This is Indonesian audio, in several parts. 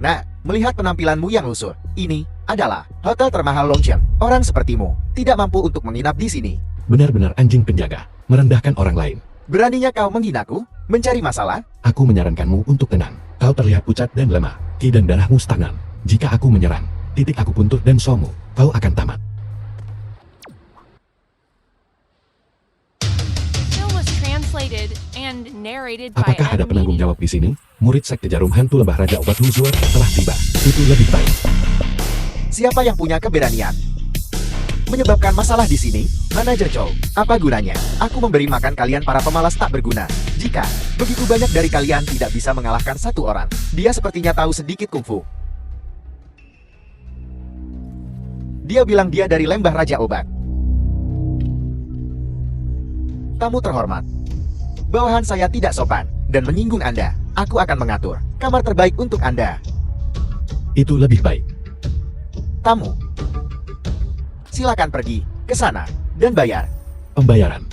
Nah, melihat penampilanmu yang lusuh, ini adalah hotel termahal Longchamp. Orang sepertimu tidak mampu untuk menginap di sini. Benar-benar anjing penjaga, merendahkan orang lain. Beraninya kau menghinaku? Mencari masalah? Aku menyarankanmu untuk tenang. Kau terlihat pucat dan lemah. Ki dan darahmu stagnan. Jika aku menyerang, titik aku puntur dan somu, kau akan tamat. Apakah ada penanggung jawab di sini? Murid sekte jarum hantu lembah Raja Obat Luzur telah tiba. Itu lebih baik. Siapa yang punya keberanian menyebabkan masalah di sini? Manajer Chow, apa gunanya aku memberi makan kalian para pemalas tak berguna jika begitu banyak dari kalian tidak bisa mengalahkan satu orang? Dia sepertinya tahu sedikit kungfu. Dia bilang dia dari lembah Raja Obat. Tamu terhormat, bawahan saya tidak sopan dan menyinggung Anda. Aku akan mengatur kamar terbaik untuk Anda. Itu lebih baik. Tamu, silakan pergi ke sana dan bayar. Pembayaran.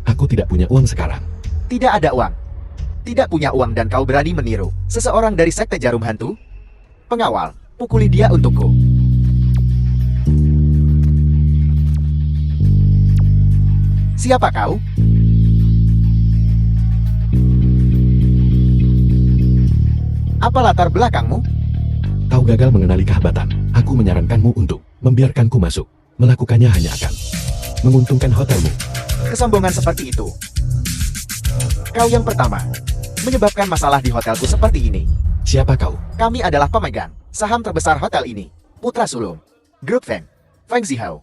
Aku tidak punya uang sekarang. Tidak ada uang. Tidak punya uang dan kau berani meniru seseorang dari sekte jarum hantu? Pengawal, pukuli dia untukku. Siapa kau? Apa latar belakangmu? Kau gagal mengenali kehebatan. Aku menyarankanmu untuk membiarkanku masuk. Melakukannya hanya akan menguntungkan hotelmu. Kesombongan seperti itu. Kau yang pertama menyebabkan masalah di hotelku seperti ini. Siapa kau? Kami adalah pemegang saham terbesar hotel ini. Putra sulung Grup Feng, Feng Zihao.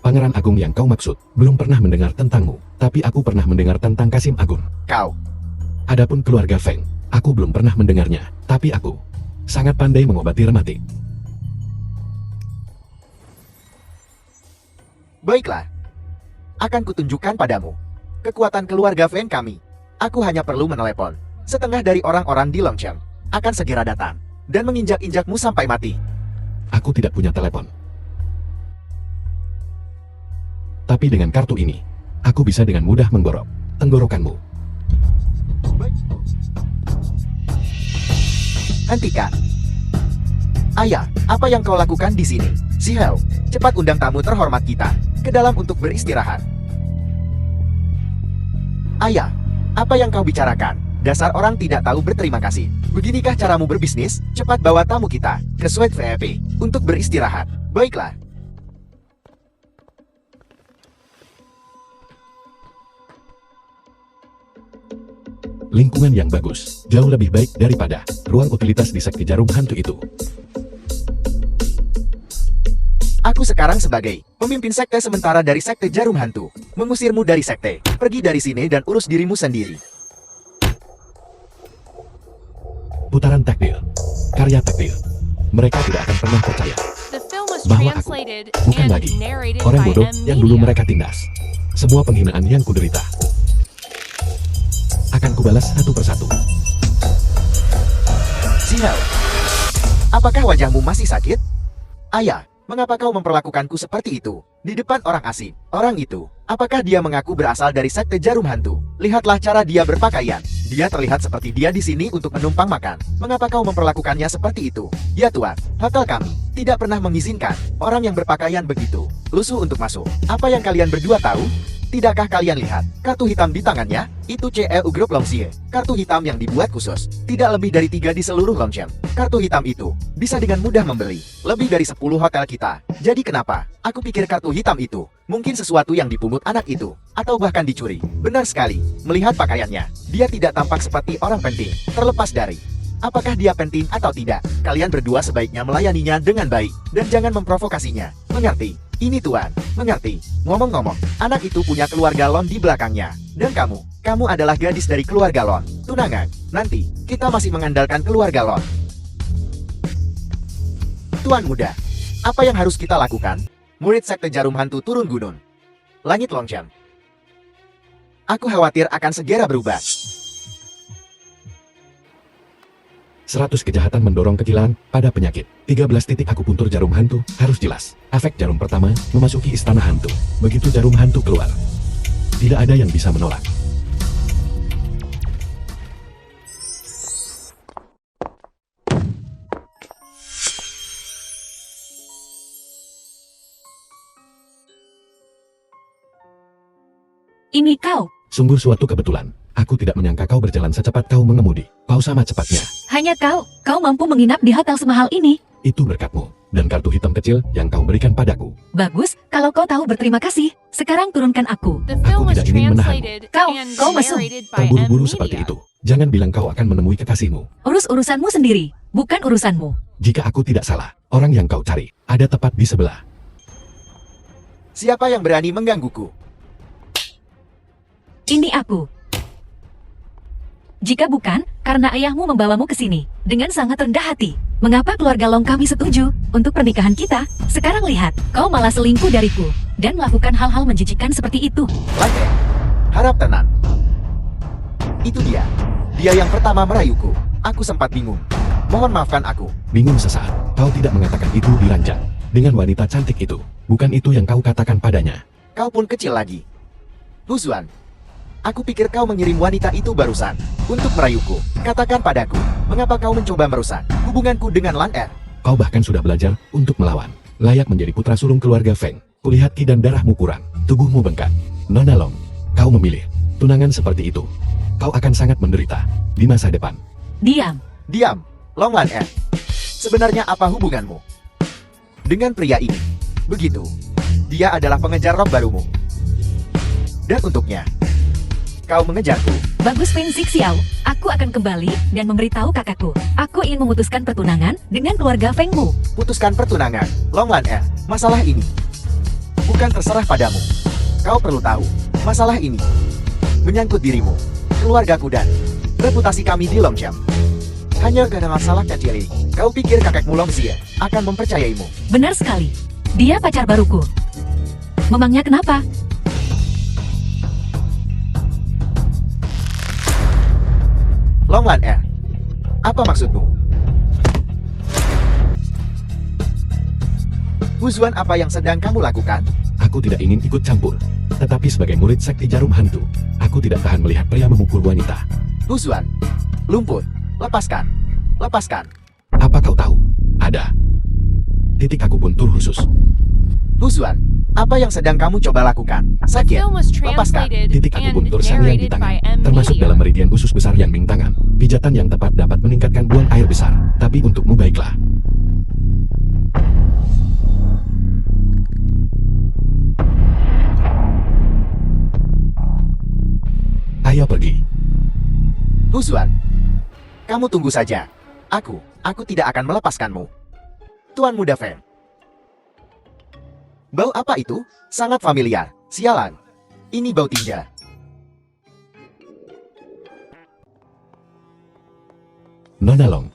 Pangeran Agung yang kau maksud belum pernah mendengar tentangmu. Tapi aku pernah mendengar tentang Kasim Agung. Kau. Adapun keluarga Feng, aku belum pernah mendengarnya. Tapi aku sangat pandai mengobati rematik. Baiklah. Akan kutunjukkan padamu kekuatan keluarga Feng kami. Aku hanya perlu menelepon setengah dari orang-orang di Longchamp akan segera datang dan menginjak-injakmu sampai mati. Aku tidak punya telepon. Tapi dengan kartu ini, aku bisa dengan mudah menggorok tenggorokanmu. Hentikan. Ayah, apa yang kau lakukan di sini? Zihao, cepat undang tamu terhormat kita ke dalam untuk beristirahat. Ayah, apa yang kau bicarakan? Dasar orang tidak tahu berterima kasih. Beginikah caramu berbisnis? Cepat bawa tamu kita ke Suite VIP untuk beristirahat. Baiklah. Lingkungan yang bagus, jauh lebih baik daripada ruang utilitas di sekte jarum hantu itu. Aku sekarang sebagai pemimpin sekte sementara dari sekte jarum hantu, mengusirmu dari sekte. Pergi dari sini dan urus dirimu sendiri. Putaran takdir, karya takdir. Mereka tidak akan pernah percaya bahwa aku bukan lagi orang bodoh yang dulu mereka tindas. Semua penghinaan yang kuderita akan kubalas satu persatu. Zihao, apakah wajahmu masih sakit? Ayah, mengapa kau memperlakukanku seperti itu di depan orang asing? Orang itu, apakah dia mengaku berasal dari sekte jarum hantu? Lihatlah cara dia berpakaian. Dia terlihat seperti dia di sini untuk menumpang makan. Mengapa kau memperlakukannya seperti itu? Ya Tuan, hotel kami tidak pernah mengizinkan orang yang berpakaian begitu lusuh untuk masuk. Apa yang kalian berdua tahu? Tidakkah kalian lihat kartu hitam di tangannya? Itu CEU Group Longxie. Kartu hitam yang dibuat khusus. Tidak lebih dari 3 di seluruh Longchamp. Kartu hitam itu bisa dengan mudah membeli lebih dari 10 hotel kita. Jadi kenapa aku pikir kartu hitam itu mungkin sesuatu yang dipungut anak itu atau bahkan dicuri? Benar sekali. Melihat pakaiannya, dia tidak tampak seperti orang penting. Terlepas dari apakah dia penting atau tidak, kalian berdua sebaiknya melayaninya dengan baik dan jangan memprovokasinya. Mengerti? Ini Tuan, mengerti. Ngomong-ngomong, anak itu punya keluarga Lon di belakangnya. Dan kamu adalah gadis dari keluarga Lon. Tunangan, nanti kita masih mengandalkan keluarga Lon. Tuan muda, apa yang harus kita lakukan? Murid sekte jarum hantu turun gunung. Langit Longchamp. Aku khawatir akan segera berubah. 100 kejahatan mendorong kegilaan pada penyakit. 13 titik akupuntur jarum hantu harus jelas. Efek jarum pertama memasuki istana hantu. Begitu jarum hantu keluar, tidak ada yang bisa menolak. Ini kau. Sungguh suatu kebetulan. Aku tidak menyangka kau berjalan secepat kau mengemudi. Kau sama cepatnya. Hanya kau mampu menginap di hotel semahal ini. Itu berkatmu. Dan kartu hitam kecil yang kau berikan padaku. Bagus, kalau kau tahu berterima kasih. Sekarang turunkan aku. The film was tidak ingin menahanmu. translated and Kau mesum. narrated by M Terburu-buru seperti Media. itu. Jangan bilang kau akan menemui kekasihmu. Urus urusanmu sendiri, bukan urusanmu. Jika aku tidak salah, orang yang kau cari ada tepat di sebelah. Siapa yang berani menggangguku? Ini aku. Jika bukan, karena ayahmu membawamu ke sini dengan sangat rendah hati. Mengapa keluarga Long kami setuju untuk pernikahan kita? Sekarang lihat, kau malah selingkuh dariku dan melakukan hal-hal menjijikan seperti itu. Lantai, harap tenang. Itu dia. Dia yang pertama merayuku. Aku sempat bingung. Mohon maafkan aku. Bingung sesaat. Kau tidak mengatakan itu di ranjang. Dengan wanita cantik itu. Bukan itu yang kau katakan padanya. Kau pun kecil lagi. Huzuan, aku pikir kau mengirim wanita itu barusan untuk merayuku. Katakan padaku, mengapa kau mencoba merusak hubunganku dengan Lan Er? Kau bahkan sudah belajar untuk melawan. Layak menjadi putra sulung keluarga Feng. Kulihat ki dan darahmu kurang. Tubuhmu bengkak. Nona Long, kau memilih tunangan seperti itu. Kau akan sangat menderita di masa depan. Diam. Diam, Long Lan Er. Sebenarnya apa hubunganmu dengan pria ini? Begitu, dia adalah pengejar roh barumu. Dan untuknya, kau mengejarku. Bagus Feng Xixiao, aku akan kembali dan memberitahu kakakku. Aku ingin memutuskan pertunangan dengan keluarga Fengmu. Putuskan pertunangan, Long Lan Er. Masalah ini bukan terserah padamu. Kau perlu tahu, masalah ini menyangkut dirimu, keluargaku dan reputasi kami di Longchamp. Hanya karena masalah kecil ini, kau pikir kakekmu Long Xie akan mempercayaimu? Benar sekali. Dia pacar baruku. Memangnya kenapa? Long Lan Er, apa maksudmu? Huzuan, apa yang sedang kamu lakukan? Aku tidak ingin ikut campur. Tetapi sebagai murid sekti jarum hantu, aku tidak tahan melihat pria memukul wanita. Huzuan, lumpur, lepaskan, lepaskan. Apa kau tahu? Ada titik akupuntur khusus. Huzuan, apa yang sedang kamu coba lakukan? The Sakit, film was lepaskan. translated Titik and akupuntur sang yang di narrated tangan, by M termasuk Media. dalam meridian usus besar yang Ming tangan. Pijatan yang tepat dapat meningkatkan buang air besar. Tapi untukmu baiklah. Ayo pergi. Huzuan, kamu tunggu saja. Aku tidak akan melepaskanmu. Tuan Muda Feng. Bau apa itu? Sangat familiar. Sialan. Ini bau tinja. Nona Long,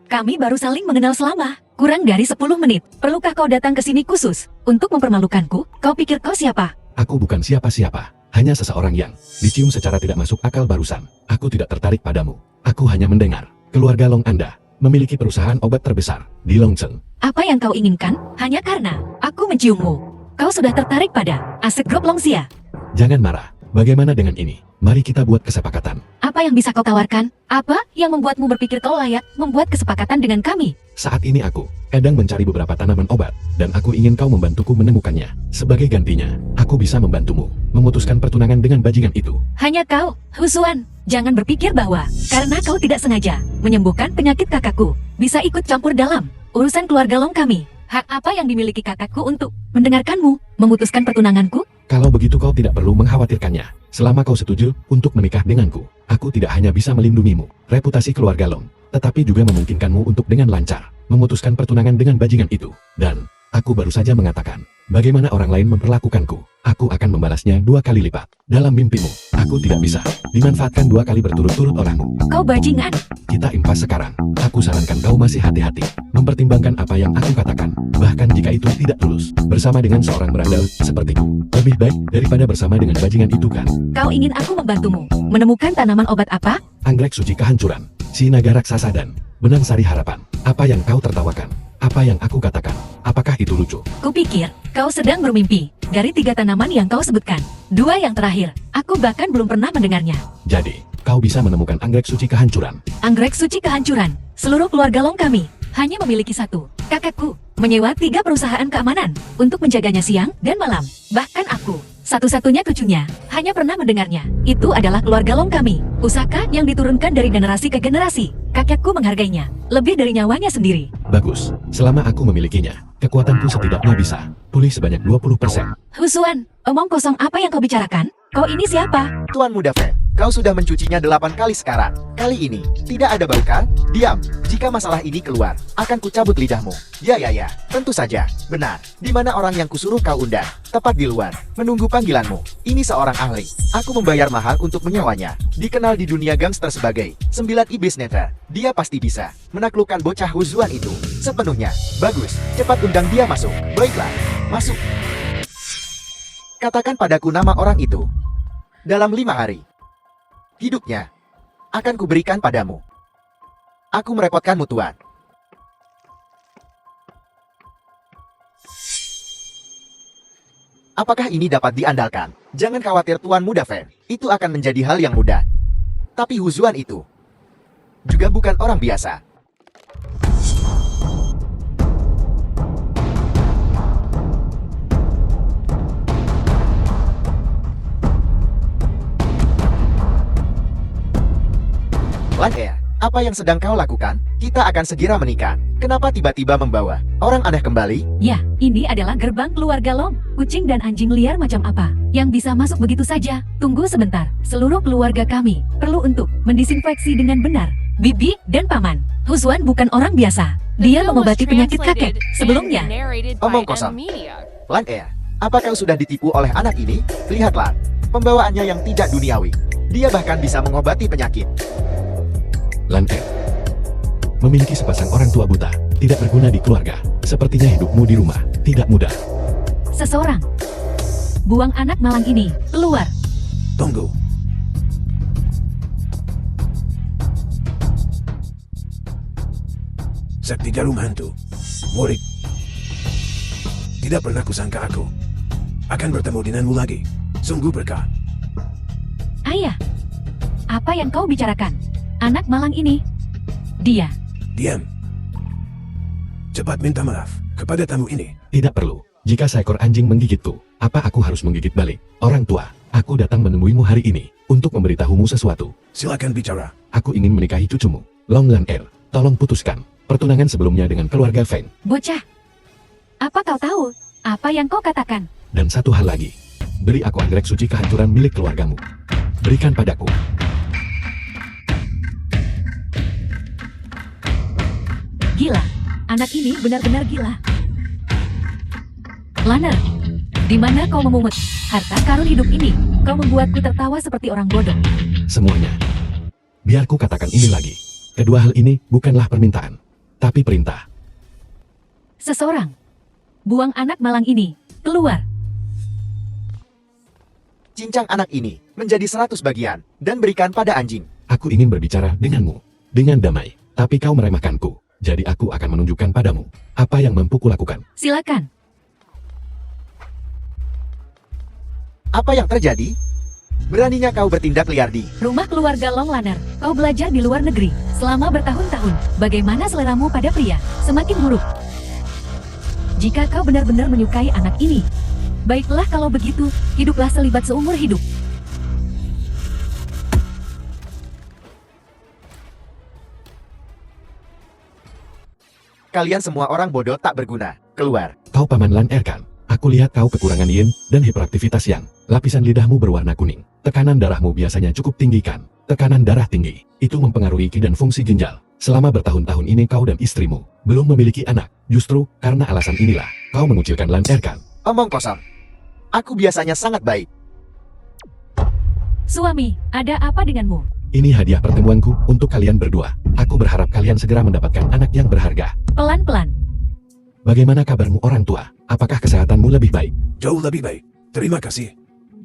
Kami baru saling mengenal selama kurang dari 10 menit. Perlukah kau datang ke sini khusus untuk mempermalukanku? Kau pikir kau siapa? aku bukan siapa-siapa. Hanya seseorang yang dicium secara tidak masuk akal barusan. Aku tidak tertarik padamu. Aku hanya mendengar. Keluarga Long Anda memiliki perusahaan obat terbesar di Longcheng. Apa yang kau inginkan? Hanya karena aku menciummu. Kau sudah tertarik pada aset grup Longxia. Jangan marah. Bagaimana dengan ini? Mari kita buat kesepakatan. Apa yang bisa kau tawarkan? Apa yang membuatmu berpikir kau layak membuat kesepakatan dengan kami? Saat ini aku kadang mencari beberapa tanaman obat, dan aku ingin kau membantuku menemukannya. Sebagai gantinya, aku bisa membantumu memutuskan pertunangan dengan bajingan itu. Hanya kau, Huzuan. Jangan berpikir bahwa karena kau tidak sengaja menyembuhkan penyakit kakakku, bisa ikut campur dalam urusan keluarga Long kami. Hak apa yang dimiliki kakakku untuk mendengarkanmu memutuskan pertunanganku? Kalau begitu kau tidak perlu mengkhawatirkannya. Selama kau setuju untuk menikah denganku, aku tidak hanya bisa melindungimu, reputasi keluarga Long, tetapi juga memungkinkanmu untuk dengan lancar memutuskan pertunangan dengan bajingan itu. Dan aku baru saja mengatakan, bagaimana orang lain memperlakukanku, aku akan membalasnya 2 kali lipat. Dalam mimpimu, aku tidak bisa dimanfaatkan 2 kali berturut-turut olehmu. Kau bajingan. Kita impas sekarang. Aku sarankan kau masih hati-hati, mempertimbangkan apa yang aku katakan, bahkan jika itu tidak tulus, bersama dengan seorang berandal sepertiku. Lebih baik daripada bersama dengan bajingan itu kan? Kau ingin aku membantumu menemukan tanaman obat apa? Anggrek suci kehancuran, si naga raksasa dan benang sari harapan. Apa yang kau tertawakan? Apa yang aku katakan? Apakah itu lucu? Kupikir kau sedang bermimpi. Dari 3 tanaman yang kau sebutkan, 2 yang terakhir, aku bahkan belum pernah mendengarnya. Jadi, kau bisa menemukan anggrek suci kehancuran. Anggrek suci kehancuran. Seluruh keluarga Long kami hanya memiliki 1. Kakakku menyewa 3 perusahaan keamanan untuk menjaganya siang dan malam. Bahkan aku Satu-satunya cucunya, hanya pernah mendengarnya. Itu adalah keluarga Long kami. Pusaka yang diturunkan dari generasi ke generasi. Kakekku menghargainya, lebih dari nyawanya sendiri. Bagus, selama aku memilikinya, kekuatanku setidaknya bisa pulih sebanyak 20%. Husuan, omong kosong apa yang kau bicarakan? Kau ini siapa? Tuan Muda Feng, kau sudah mencucinya 8 kali sekarang. Kali ini, tidak ada bau kan? Diam, jika masalah ini keluar, akan kucabut lidahmu. Ya, tentu saja. Benar, di mana orang yang kusuruh kau undang? Tepat di luar, menunggu panggilanmu. Ini seorang ahli. Aku membayar mahal untuk menyawanya. Dikenal di dunia gangster sebagai 9 iblis netra. Dia pasti bisa menaklukkan bocah Huzuan itu sepenuhnya. Bagus, cepat undang dia masuk. Baiklah, masuk. Katakan padaku nama orang itu. Dalam 5 hari, hidupnya akan kuberikan padamu. Aku merepotkanmu, Tuan. Apakah ini dapat diandalkan? Jangan khawatir, Tuan Muda Feng. Itu akan menjadi hal yang mudah. Tapi Huzuan itu juga bukan orang biasa. Lan Air, apa yang sedang kau lakukan? Kita akan segera menikah. Kenapa tiba-tiba membawa orang aneh kembali? Ya, ini adalah gerbang keluarga Long. Kucing dan anjing liar macam apa yang bisa masuk begitu saja? Tunggu sebentar. Seluruh keluarga kami perlu untuk mendisinfeksi dengan benar. Bibi dan Paman, Huzuan bukan orang biasa. Dia mengobati penyakit kakek sebelumnya. Omong kosong. Lan Air, apa kau sudah ditipu oleh anak ini? Lihatlah, pembawaannya yang tidak duniawi. Dia bahkan bisa mengobati penyakit. Lan Er, memiliki sepasang orang tua buta, tidak berguna di keluarga. Sepertinya hidupmu di rumah tidak mudah. Seseorang, buang anak malang ini, keluar. Tunggu. Sakti Jarum Hantu, murid. Tidak pernah kusangka aku akan bertemu denganmu lagi. Sungguh berkah. Ayah, apa yang kau bicarakan? Anak malang ini, dia. Diam. Cepat minta maaf kepada tamu ini. Tidak perlu. Jika seekor anjing menggigitku, apa aku harus menggigit balik? Orang tua, aku datang menemuimu hari ini untuk memberitahumu sesuatu. Silakan bicara. Aku ingin menikahi cucumu, Long Lan Er. Tolong putuskan pertunangan sebelumnya dengan keluarga Feng. Bocah, apa kau tahu? Apa yang kau katakan? Dan satu hal lagi, beri aku anggrek suci kehancuran milik keluargamu. Berikan padaku. Gila, anak ini benar-benar gila. Lanner, di mana kau memungut harta karun hidup ini? Kau membuatku tertawa seperti orang bodoh. Semuanya. Biar ku katakan ini lagi. Kedua hal ini bukanlah permintaan, tapi perintah. Seseorang, buang anak malang ini, keluar. Cincang anak ini menjadi 100 bagian dan berikan pada anjing. Aku ingin berbicara denganmu, dengan damai, tapi kau meremehkanku. Jadi aku akan menunjukkan padamu apa yang mampu kulakukan. Silakan. Apa yang terjadi? Beraninya kau bertindak liar di Rumah keluarga Long Lanner. Kau belajar di luar negeri selama bertahun-tahun. Bagaimana seleramu pada pria? Semakin buruk. Jika kau benar-benar menyukai anak ini, baiklah kalau begitu, hiduplah selibat seumur hidup. Kalian semua orang bodoh tak berguna. Keluar. Kau Paman Lan Er kan? Aku lihat kau kekurangan yin dan hiperaktivitas yang. Lapisan lidahmu berwarna kuning. Tekanan darahmu biasanya cukup tinggi kan? Tekanan darah tinggi. Itu mempengaruhi ki dan fungsi ginjal. Selama bertahun-tahun ini kau dan istrimu belum memiliki anak. Justru karena alasan inilah kau mengucilkan Lan Er kan? Omong kosong. Aku biasanya sangat baik. Suami, ada apa denganmu? Ini hadiah pertemuanku untuk kalian berdua. Aku berharap kalian segera mendapatkan anak yang berharga. Pelan-pelan. Bagaimana kabarmu orang tua? Apakah kesehatanmu lebih baik? Jauh lebih baik. Terima kasih.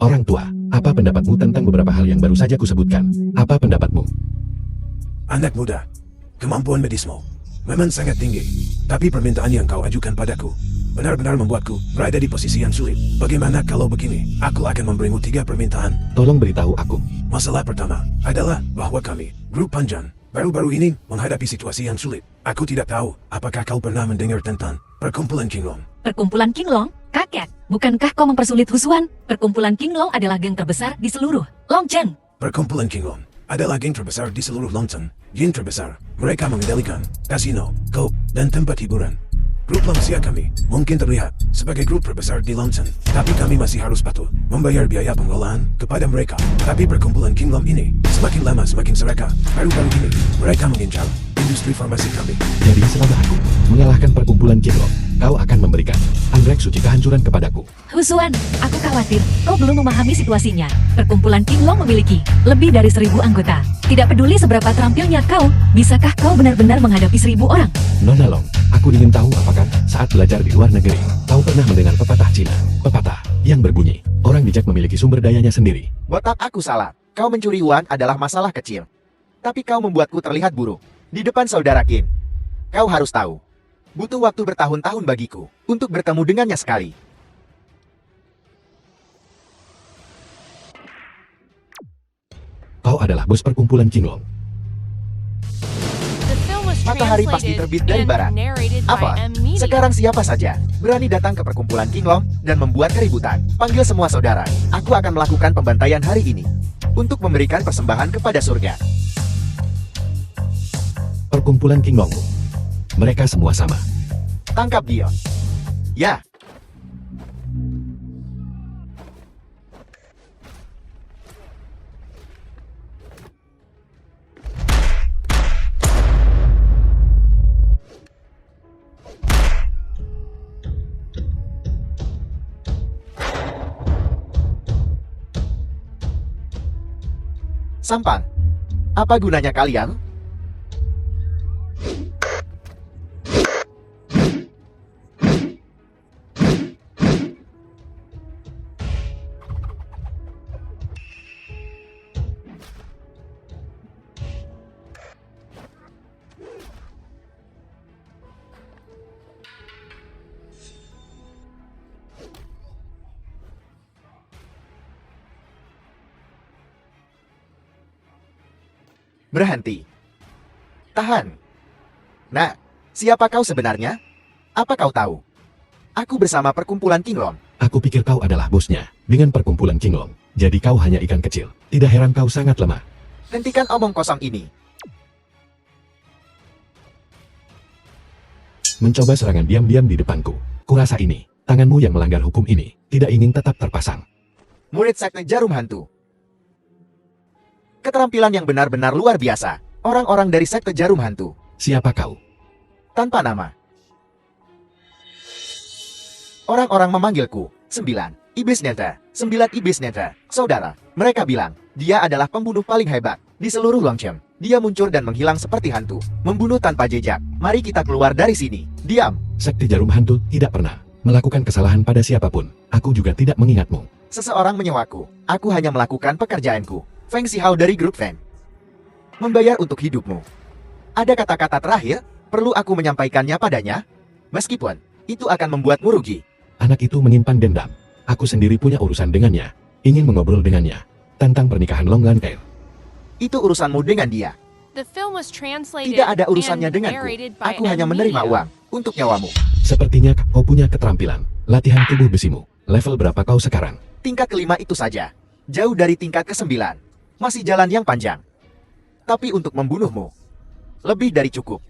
Orang tua, apa pendapatmu tentang beberapa hal yang baru saja kusebutkan? Apa pendapatmu? Anak muda, kemampuan medismu memang sangat tinggi. Tapi permintaan yang kau ajukan padaku benar-benar membuatku berada di posisi yang sulit. Bagaimana kalau begini? Aku akan memberimu 3 permintaan. Tolong beritahu aku. Masalah pertama adalah bahwa kami, grup Panjan, baru-baru ini menghadapi situasi yang sulit. Aku tidak tahu apakah kau pernah mendengar tentang Perkumpulan King Long. Perkumpulan King Long? Kakek, bukankah kau mempersulit Husuan? Perkumpulan Qinglong adalah geng terbesar di seluruh Longchen. Perkumpulan Qinglong adalah geng terbesar di seluruh Longchen. Geng terbesar, mereka mengendalikan kasino, klub, dan tempat hiburan. Grup manusia kami mungkin terlihat sebagai grup terbesar di Longchen, tapi kami masih harus patuh membayar biaya pengelolaan kepada mereka. Tapi perkumpulan Qinglong ini semakin lama semakin seraka. Baru-baru ini mereka mengincar industri farmasi kami. Jadi selama aku mengalahkan perkumpulan Qinglong, kau akan memberikan anggrek suci kehancuran kepadaku. Husuan, aku khawatir kau belum memahami situasinya. Perkumpulan Qinglong memiliki lebih dari 1.000 anggota. Tidak peduli seberapa terampilnya kau, bisakah kau benar-benar menghadapi 1.000 orang? Nona Long, aku ingin tahu apakah saat belajar di luar negeri, kau pernah mendengar pepatah Cina? Pepatah yang berbunyi, orang bijak memiliki sumber dayanya sendiri. Botak, aku salah. Kau mencuri uang adalah masalah kecil. Tapi kau membuatku terlihat buruk. Di depan saudara Qin. Kau harus tahu. Butuh waktu bertahun-tahun bagiku untuk bertemu dengannya sekali. Kau adalah bos perkumpulan Qinglong. Matahari pasti terbit dari barat. Apa? Sekarang siapa saja berani datang ke perkumpulan Qinglong dan membuat keributan? Panggil semua saudara. Aku akan melakukan pembantaian hari ini untuk memberikan persembahan kepada surga. Perkumpulan Qinglong. Mereka semua sama. Tangkap dia. Ya. Sampang. Apa gunanya kalian? Berhenti. Tahan. Nah, siapa kau sebenarnya? Apa kau tahu? Aku bersama perkumpulan Qinglong. Aku pikir kau adalah bosnya dengan perkumpulan Qinglong. Jadi kau hanya ikan kecil. Tidak heran kau sangat lemah. Hentikan omong kosong ini. Mencoba serangan diam-diam di depanku. Kurasa ini, tanganmu yang melanggar hukum ini, tidak ingin tetap terpasang. Murid sekte Jarum Hantu. Keterampilan yang benar-benar luar biasa. Orang-orang dari sekte Jarum Hantu. Siapa kau? Tanpa nama. Orang-orang memanggilku 9 Iblis Netra. 9 Iblis Netra. Saudara, mereka bilang, dia adalah pembunuh paling hebat di seluruh Longchen. Dia muncul dan menghilang seperti hantu, membunuh tanpa jejak. Mari kita keluar dari sini. Diam. Sekte Jarum Hantu tidak pernah melakukan kesalahan pada siapapun. Aku juga tidak mengingatmu. Seseorang menyewaku. Aku hanya melakukan pekerjaanku. Feng Xihao dari grup Feng. Membayar untuk hidupmu. Ada kata-kata terakhir, perlu aku menyampaikannya padanya? Meskipun, itu akan membuatmu rugi. Anak itu menyimpan dendam. Aku sendiri punya urusan dengannya. Ingin mengobrol dengannya tentang pernikahan Long Lantail. Itu urusanmu dengan dia. Tidak ada urusannya denganku. Aku hanya menerima uang untuk nyawamu. Sepertinya kau punya keterampilan. Latihan tubuh besimu. Level berapa kau sekarang? Tingkat kelima itu saja. Jauh dari tingkat ke-9. Masih jalan yang panjang. Tapi untuk membunuhmu, lebih dari cukup.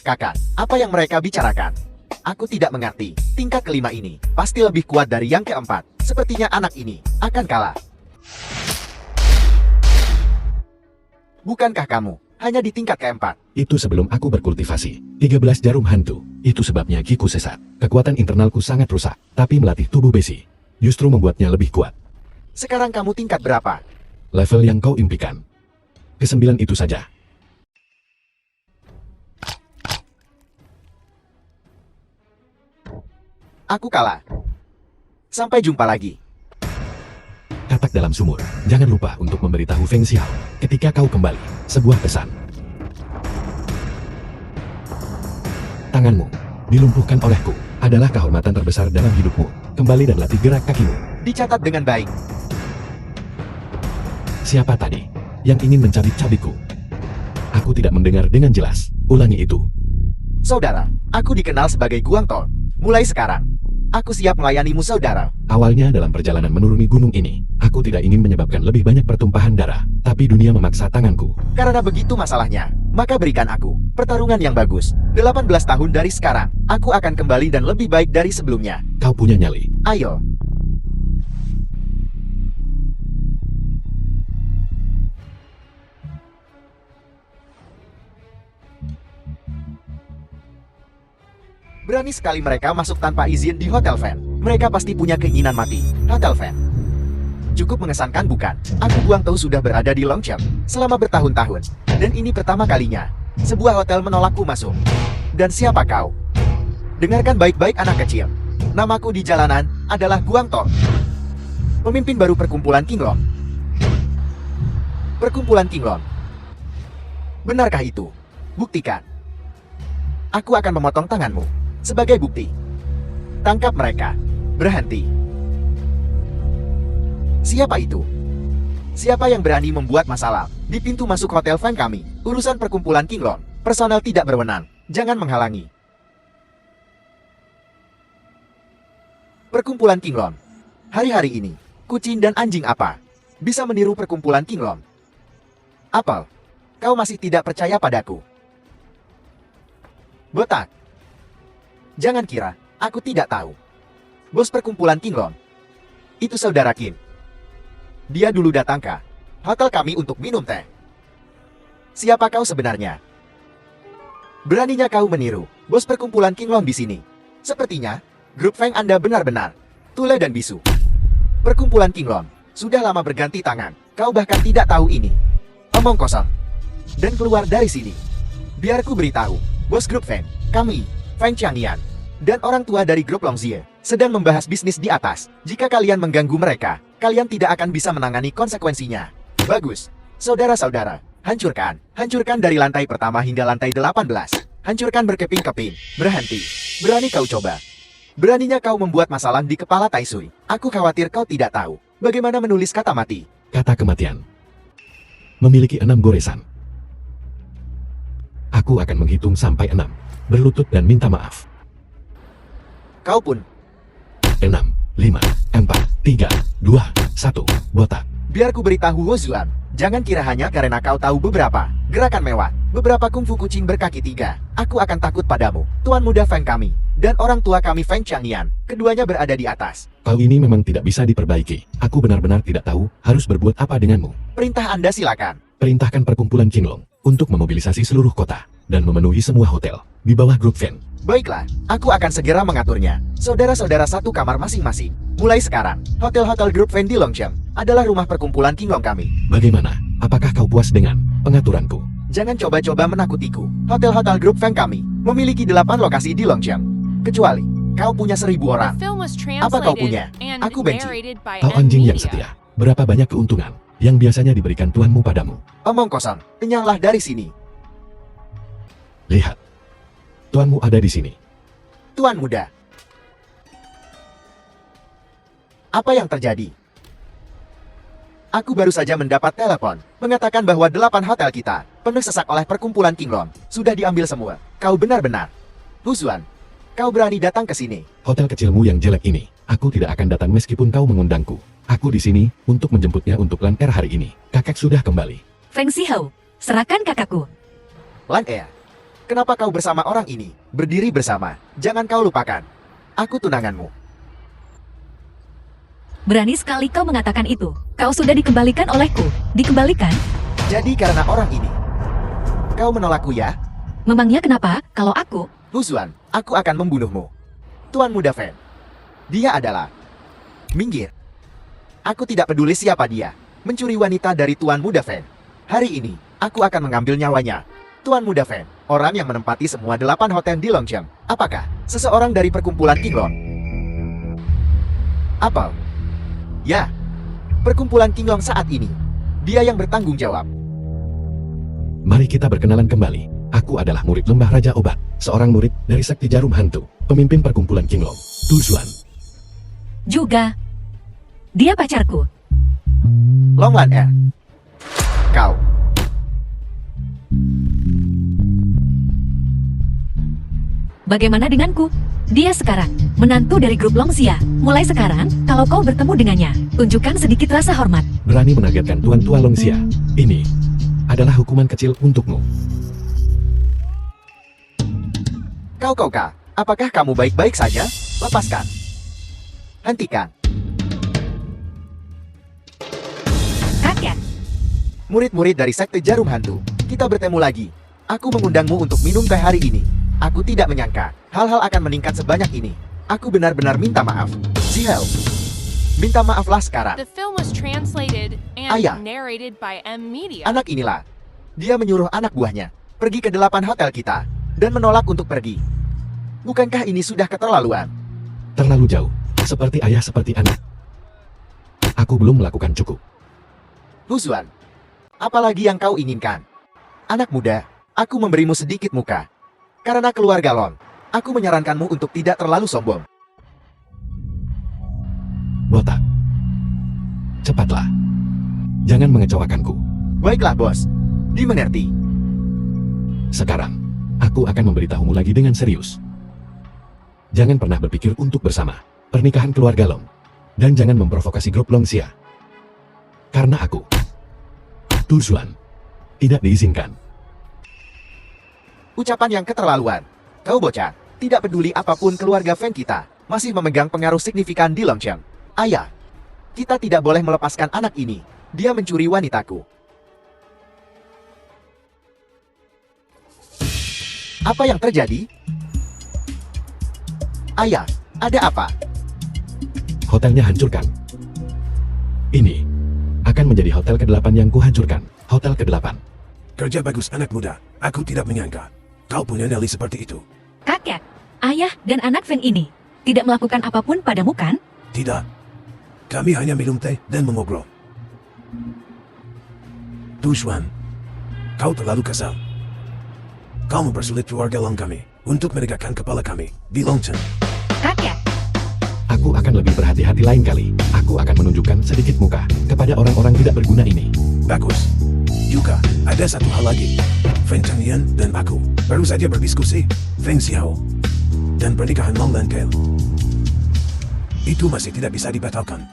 Kakak, apa yang mereka bicarakan? Aku tidak mengerti. Tingkat kelima ini pasti lebih kuat dari yang keempat. Sepertinya anak ini akan kalah. Bukankah kamu hanya di tingkat keempat? Itu sebelum aku berkultivasi 13 jarum hantu. Itu sebabnya giku sesat. Kekuatan internalku sangat rusak. Tapi melatih tubuh besi justru membuatnya lebih kuat. Sekarang kamu tingkat berapa? Level yang kau impikan. Ke-9 itu saja. Aku kalah. Sampai jumpa lagi. Katak dalam sumur. Jangan lupa untuk memberitahu Feng Xiao ketika kau kembali. Sebuah pesan. Tanganmu dilumpuhkan olehku adalah kehormatan terbesar dalam hidupmu. Kembali dan latih gerak kakimu. Dicatat dengan baik. Siapa tadi yang ingin mencabik-cabikku? Aku tidak mendengar dengan jelas. Ulangi itu. Saudara, aku dikenal sebagai Guang Tol. Mulai sekarang, Aku siap melayanimu saudara. Awalnya dalam perjalanan menuruni gunung ini, aku tidak ingin menyebabkan lebih banyak pertumpahan darah, tapi dunia memaksa tanganku. Karena begitu masalahnya, maka berikan aku pertarungan yang bagus. 18 tahun dari sekarang, aku akan kembali dan lebih baik dari sebelumnya. Kau punya nyali. Ayo. Berani sekali mereka masuk tanpa izin di Hotel Van. Mereka pasti punya keinginan mati. Hotel Van. Cukup mengesankan bukan? Aku Buang Tahu sudah berada di Longchamp selama bertahun-tahun. Dan ini pertama kalinya sebuah hotel menolakku masuk. Dan siapa kau? Dengarkan baik-baik anak kecil. Namaku di jalanan adalah Guang Tong. Pemimpin baru perkumpulan Kinglong. Perkumpulan Kinglong. Benarkah itu? Buktikan. Aku akan memotong tanganmu. Sebagai bukti. Tangkap mereka. Berhenti. Siapa itu? Siapa yang berani membuat masalah di pintu masuk hotel Van kami? Urusan perkumpulan Kinglong. Personel tidak berwenang. Jangan menghalangi. Perkumpulan Kinglong. Hari-hari ini, kucing dan anjing apa bisa meniru perkumpulan Kinglong? Apel, kau masih tidak percaya padaku? Botak. Jangan kira aku tidak tahu. Bos perkumpulan Kinglong itu saudara Kim. Dia dulu datang ke hotel kami untuk minum teh. Siapa kau sebenarnya? Beraninya kau meniru bos perkumpulan Kinglong di sini. Sepertinya grup Feng Anda benar-benar tule dan bisu. Perkumpulan Kinglong sudah lama berganti tangan. Kau bahkan tidak tahu ini. Omong kosong. Dan keluar dari sini. Biar ku beritahu, bos grup Feng, kami, Feng Qiangian, dan orang tua dari grup Longzhie sedang membahas bisnis di atas. Jika kalian mengganggu mereka, kalian tidak akan bisa menangani konsekuensinya. Bagus. Saudara-saudara, hancurkan. Hancurkan dari lantai pertama hingga lantai 18. Hancurkan berkeping-keping. Berhenti. Berani kau coba. Beraninya kau membuat masalah di kepala Taisui. Aku khawatir kau tidak tahu bagaimana menulis kata mati. Kata kematian. Memiliki 6 goresan. Aku akan menghitung sampai 6. Berlutut dan minta maaf. Kau pun. 6, 5, 4, 3, 2, 1. Botak. Biar ku beritahu Wozuan. Jangan kira hanya karena kau tahu beberapa gerakan mewah, beberapa kungfu kucing berkaki 3. Aku akan takut padamu, Tuan Muda Feng kami, dan orang tua kami Feng Qiangian. Keduanya berada di atas. Kau ini memang tidak bisa diperbaiki. Aku benar-benar tidak tahu harus berbuat apa denganmu. Perintah Anda silakan. Perintahkan perkumpulan Kinglong untuk memobilisasi seluruh kota dan memenuhi semua hotel di bawah grup Fen. Baiklah, aku akan segera mengaturnya. Saudara-saudara satu kamar masing-masing. Mulai sekarang, hotel-hotel grup Fen di Longchamp adalah rumah perkumpulan Kinglong kami. Bagaimana? Apakah kau puas dengan pengaturanku? Jangan coba-coba menakutiku. Hotel-hotel grup Feng kami memiliki 8 lokasi di Longchamp. Kecuali kau punya 1.000 orang. Apa kau punya? Aku benci. Kau anjing yang setia. Berapa banyak keuntungan yang biasanya diberikan tuanmu padamu? Omong kosong. Kenyanglah dari sini. Lihat. Tuanmu ada di sini. Tuan muda. Apa yang terjadi? Aku baru saja mendapat telepon mengatakan bahwa 8 hotel kita penuh sesak oleh perkumpulan Kinglong. Sudah diambil semua. Kau benar-benar. Husuan, kau berani datang ke sini. Hotel kecilmu yang jelek ini, aku tidak akan datang meskipun kau mengundangku. Aku di sini untuk menjemputnya untuk Lan Air hari ini. Kakek sudah kembali. Feng Xihou, serahkan kakakku. Lan Air, kenapa kau bersama orang ini? Berdiri bersama. Jangan kau lupakan. Aku tunanganmu. Berani sekali kau mengatakan itu. Kau sudah dikembalikan olehku. Dikembalikan? Jadi karena orang ini, kau menolakku ya? Memangnya kenapa kalau aku? Husuan, aku akan membunuhmu. Tuan Muda Fen. Dia adalah... Minggir. Aku tidak peduli siapa dia. Mencuri wanita dari Tuan Muda Fen. Hari ini, aku akan mengambil nyawanya. Tuan Muda Fen, orang yang menempati semua 8 hotel di Longchamp. Apakah seseorang dari perkumpulan Kinglong? Apel. Ya, perkumpulan Kinglong saat ini. Dia yang bertanggung jawab. Mari kita berkenalan kembali. Aku adalah murid Lembah Raja Obat, seorang murid dari Sekti Jarum Hantu, pemimpin perkumpulan Kinglong, Tu Xuan. Juga. Dia pacarku. Long Lan Air. Kau. Bagaimana denganku? Dia sekarang menantu dari grup Longxia. Mulai sekarang, kalau kau bertemu dengannya, tunjukkan sedikit rasa hormat. Berani menargetkan Tuan Tua Longxia. Ini adalah hukuman kecil untukmu. Kau, apakah kamu baik-baik saja? Lepaskan. Hentikan. Kakek, Murid-murid dari Sekte Jarum Hantu, kita bertemu lagi. Aku mengundangmu untuk minum teh hari ini. Aku tidak menyangka hal-hal akan meningkat sebanyak ini. Aku benar-benar minta maaf. Zihel, minta maaflah sekarang. The film was translated and Ayah. narrated by M Media. Anak inilah. Dia menyuruh anak buahnya pergi ke 8 hotel kita dan menolak untuk pergi. Bukankah ini sudah keterlaluan? Terlalu jauh. Seperti ayah seperti anak. Aku belum melakukan cukup. Huzuan, apalagi yang kau inginkan? Anak muda, aku memberimu sedikit muka. Karena keluarga Lon, aku menyarankanmu untuk tidak terlalu sombong. Botak. Cepatlah. Jangan mengecewakanku. Baiklah bos, dimengerti. Sekarang, aku akan memberitahumu lagi dengan serius. Jangan pernah berpikir untuk bersama pernikahan keluarga Long. Dan jangan memprovokasi grup Longxia. Karena aku, Tuzuan, tidak diizinkan. Ucapan yang keterlaluan. Kau bocah, tidak peduli apapun keluarga Feng kita, masih memegang pengaruh signifikan di Longcheng. Ayah, kita tidak boleh melepaskan anak ini. Dia mencuri wanitaku. Apa yang terjadi? Ayah, ada apa? Hotelnya hancurkan. Ini akan menjadi hotel ke-8 yang kuhancurkan. Hotel ke-8. Kerja bagus anak muda. Aku tidak menyangka kau punya nyali seperti itu. kakek, ayah dan anak Feng ini tidak melakukan apapun padamu kan? Tidak. Kami hanya minum teh dan mengobrol. Tujuan, kau terlalu kesal. Kau mempersulit keluarga Long kami untuk menegakkan kepala kami di Longcheng. Kakek, Aku akan lebih berhati-hati lain kali. Aku akan menunjukkan sedikit muka kepada orang-orang tidak berguna ini. Bagus. Juga, ada satu hal lagi. Feng Changyan dan aku baru saja berdiskusi. Feng Xiao dan pernikahan Long dan Kail. Itu masih tidak bisa dibatalkan.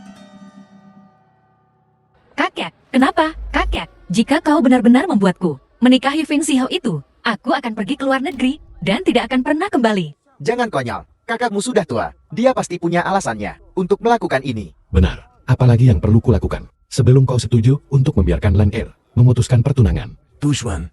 kakek, kenapa? Kakek, jika kau benar-benar membuatku menikahi Feng Xiao itu, aku akan pergi ke luar negeri dan tidak akan pernah kembali. Jangan konyol, kakakmu sudah tua. Dia pasti punya alasannya untuk melakukan ini. Benar. Apalagi yang perlu kulakukan sebelum kau setuju untuk membiarkan Lan Er memutuskan pertunangan. Tujuan,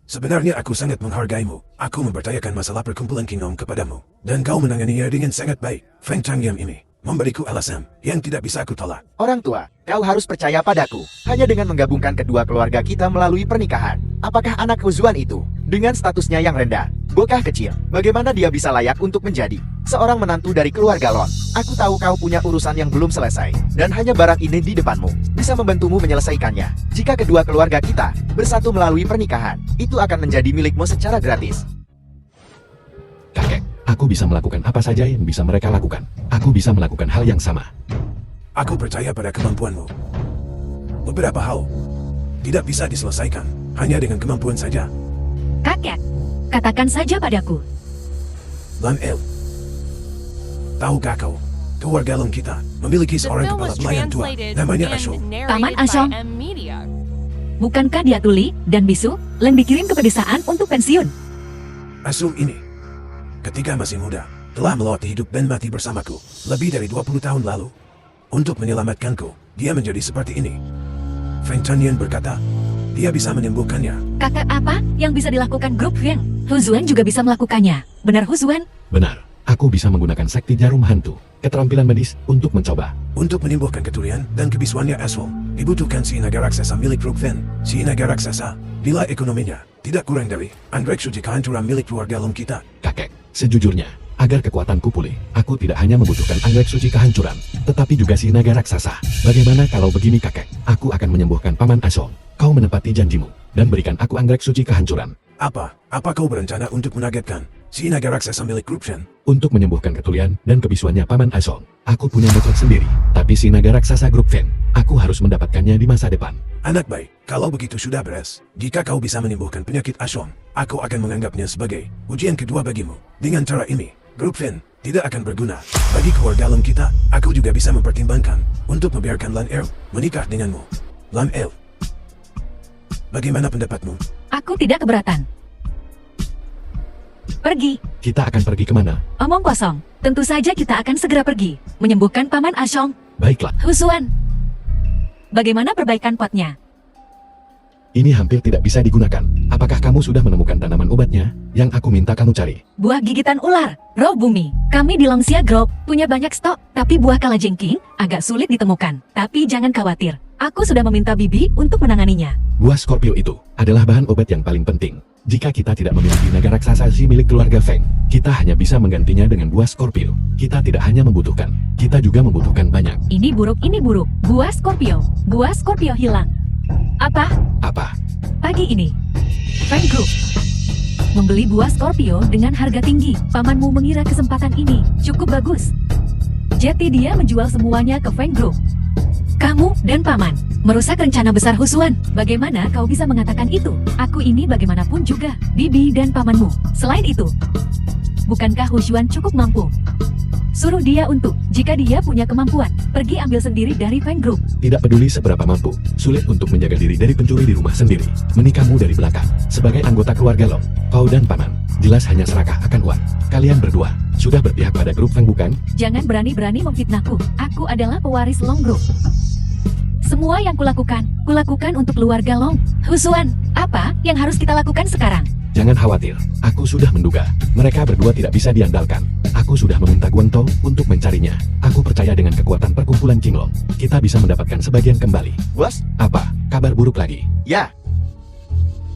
sebenarnya aku sangat menghargaimu. Aku mempercayakan masalah perkumpulan Kingdom kepadamu. Dan kau menanganinya dengan sangat baik. Feng Changyam ini memberiku alasan yang tidak bisa aku tolak. Orang tua, kau harus percaya padaku. Hanya dengan menggabungkan kedua keluarga kita melalui pernikahan. Apakah anak Huzuan itu, dengan statusnya yang rendah, bocah kecil, bagaimana dia bisa layak untuk menjadi seorang menantu dari keluarga Lon? Aku tahu kau punya urusan yang belum selesai, dan hanya barak ini di depanmu bisa membantumu menyelesaikannya. Jika kedua keluarga kita bersatu melalui pernikahan, itu akan menjadi milikmu secara gratis. Kakek, aku bisa melakukan apa saja yang bisa mereka lakukan. Aku bisa melakukan hal yang sama. Aku percaya pada kemampuanmu. Beberapa hal tidak bisa diselesaikan hanya dengan kemampuan saja. Kakek, katakan saja padaku. Lan El, tahukah kau, keluarga Long kita memiliki The seorang film kepala was pelayan tua translated namanya and Ashok. Paman narrated Ashong. by M Media. Bukankah dia tuli dan bisu yang dikirim ke pedesaan untuk pensiun? Ashok ini, ketika masih muda, telah melewati hidup dan mati bersamaku lebih dari 20 tahun lalu. Untuk menyelamatkanku, dia menjadi seperti ini. Feng Chanyan berkata, dia bisa menyembuhkannya. Kakak apa yang bisa dilakukan grup Feng? Huzuan juga bisa melakukannya. Benar Huzuan? Benar. Aku bisa menggunakan sakti jarum hantu, keterampilan medis untuk mencoba. Untuk menyembuhkan keturian dan kebisuannya Ashok, dibutuhkan si naga raksasa milik Rook Fen. Si naga raksasa, nilai ekonominya tidak kurang dari anggrek suci kehancuran milik keluarga Long kita. Kakek, sejujurnya, agar kekuatanku pulih, aku tidak hanya membutuhkan anggrek suci kehancuran, tetapi juga si naga raksasa. Bagaimana kalau begini kakek? Aku akan menyembuhkan Paman Ashok. Kau menepati janjimu, dan berikan aku anggrek suci kehancuran. Apa kau berencana untuk menargetkan si naga raksasa milik Rook Fen? Untuk menyembuhkan ketulian dan kebisuannya Paman Ashok, aku punya metode sendiri. Tapi si naga raksasa grup Fen, aku harus mendapatkannya di masa depan. Anak baik, kalau begitu sudah beres. Jika kau bisa menyembuhkan penyakit Ashok, aku akan menganggapnya sebagai ujian kedua bagimu. Dengan cara ini, Grup Finn tidak akan berguna. Bagi keluarga Lam kita, aku juga bisa mempertimbangkan untuk membiarkan Lan El menikah denganmu. Lan El, bagaimana pendapatmu? Aku tidak keberatan. Pergi. Kita akan pergi kemana? Omong kosong. Tentu saja kita akan segera pergi. Menyembuhkan Paman Ashong. Baiklah, Husuan. Bagaimana perbaikan potnya? ini hampir tidak bisa digunakan. Apakah kamu sudah menemukan tanaman obatnya yang aku minta kamu cari? Buah gigitan ular, roh bumi. Kami di Longxia Group punya banyak stok, tapi buah kalajengking agak sulit ditemukan. Tapi jangan khawatir, aku sudah meminta Bibi untuk menanganinya. Buah Scorpio itu adalah bahan obat yang paling penting. Jika kita tidak memiliki naga raksasa si milik keluarga Feng, kita hanya bisa menggantinya dengan buah Scorpio. Kita tidak hanya membutuhkan, kita juga membutuhkan banyak. Ini buruk, ini buruk. Buah Scorpio. Buah Scorpio hilang. Apa? Apa? Pagi ini, Feng Group membeli buah Scorpio dengan harga tinggi. Pamanmu mengira kesempatan ini cukup bagus. Jadi dia menjual semuanya ke Feng Group. Kamu dan Paman merusak rencana besar Husuan. Bagaimana kau bisa mengatakan itu? Aku ini bagaimanapun juga Bibi dan Pamanmu. Selain itu, bukankah Husuan cukup mampu? Suruh dia untuk, jika dia punya kemampuan, pergi ambil sendiri dari Feng Group. Tidak peduli seberapa mampu, sulit untuk menjaga diri dari pencuri di rumah sendiri. Menikahmu dari belakang, sebagai anggota keluarga Long, Pau dan Paman, jelas hanya serakah akan uang. Kalian berdua, sudah berpihak pada grup Feng bukan? Jangan berani-berani memfitnahku. Aku adalah pewaris Long Group. Semua yang kulakukan untuk keluarga Long. Husuan, apa yang harus kita lakukan sekarang? Jangan khawatir, aku sudah menduga, mereka berdua tidak bisa diandalkan. Aku sudah meminta Guangtou untuk mencarinya. Aku percaya dengan kekuatan perkumpulan Qinglong, kita bisa mendapatkan sebagian kembali. Bos, Apa? Kabar buruk lagi? ya.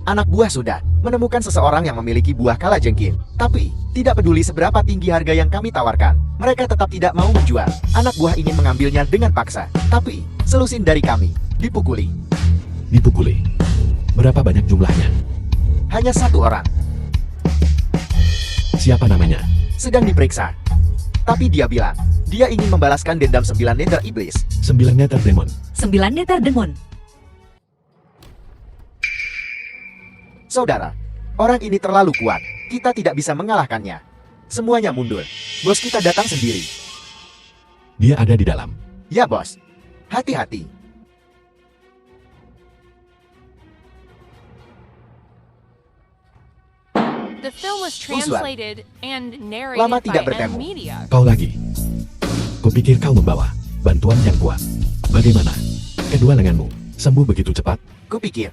Anak buah sudah menemukan seseorang yang memiliki buah kalajengking. Tapi, tidak peduli seberapa tinggi harga yang kami tawarkan, mereka tetap tidak mau menjual. Anak buah ingin mengambilnya dengan paksa. Tapi, selusin dari kami, dipukuli. Dipukuli. Berapa banyak jumlahnya? Hanya satu orang, Siapa namanya? sedang diperiksa. Tapi dia bilang, dia ingin membalaskan dendam 9 neter iblis. 9 Nether Demon. 9 neter demon. Saudara, orang ini terlalu kuat. Kita tidak bisa mengalahkannya. Semuanya mundur. Bos kita datang sendiri. Dia ada di dalam. Ya bos, hati-hati. The film was translated and narrated Lama by tidak M bertemu. Media. Kau lagi. Kupikir kau membawa bantuan yang kuat. Bagaimana? Kedua lenganmu sembuh begitu cepat? Kupikir,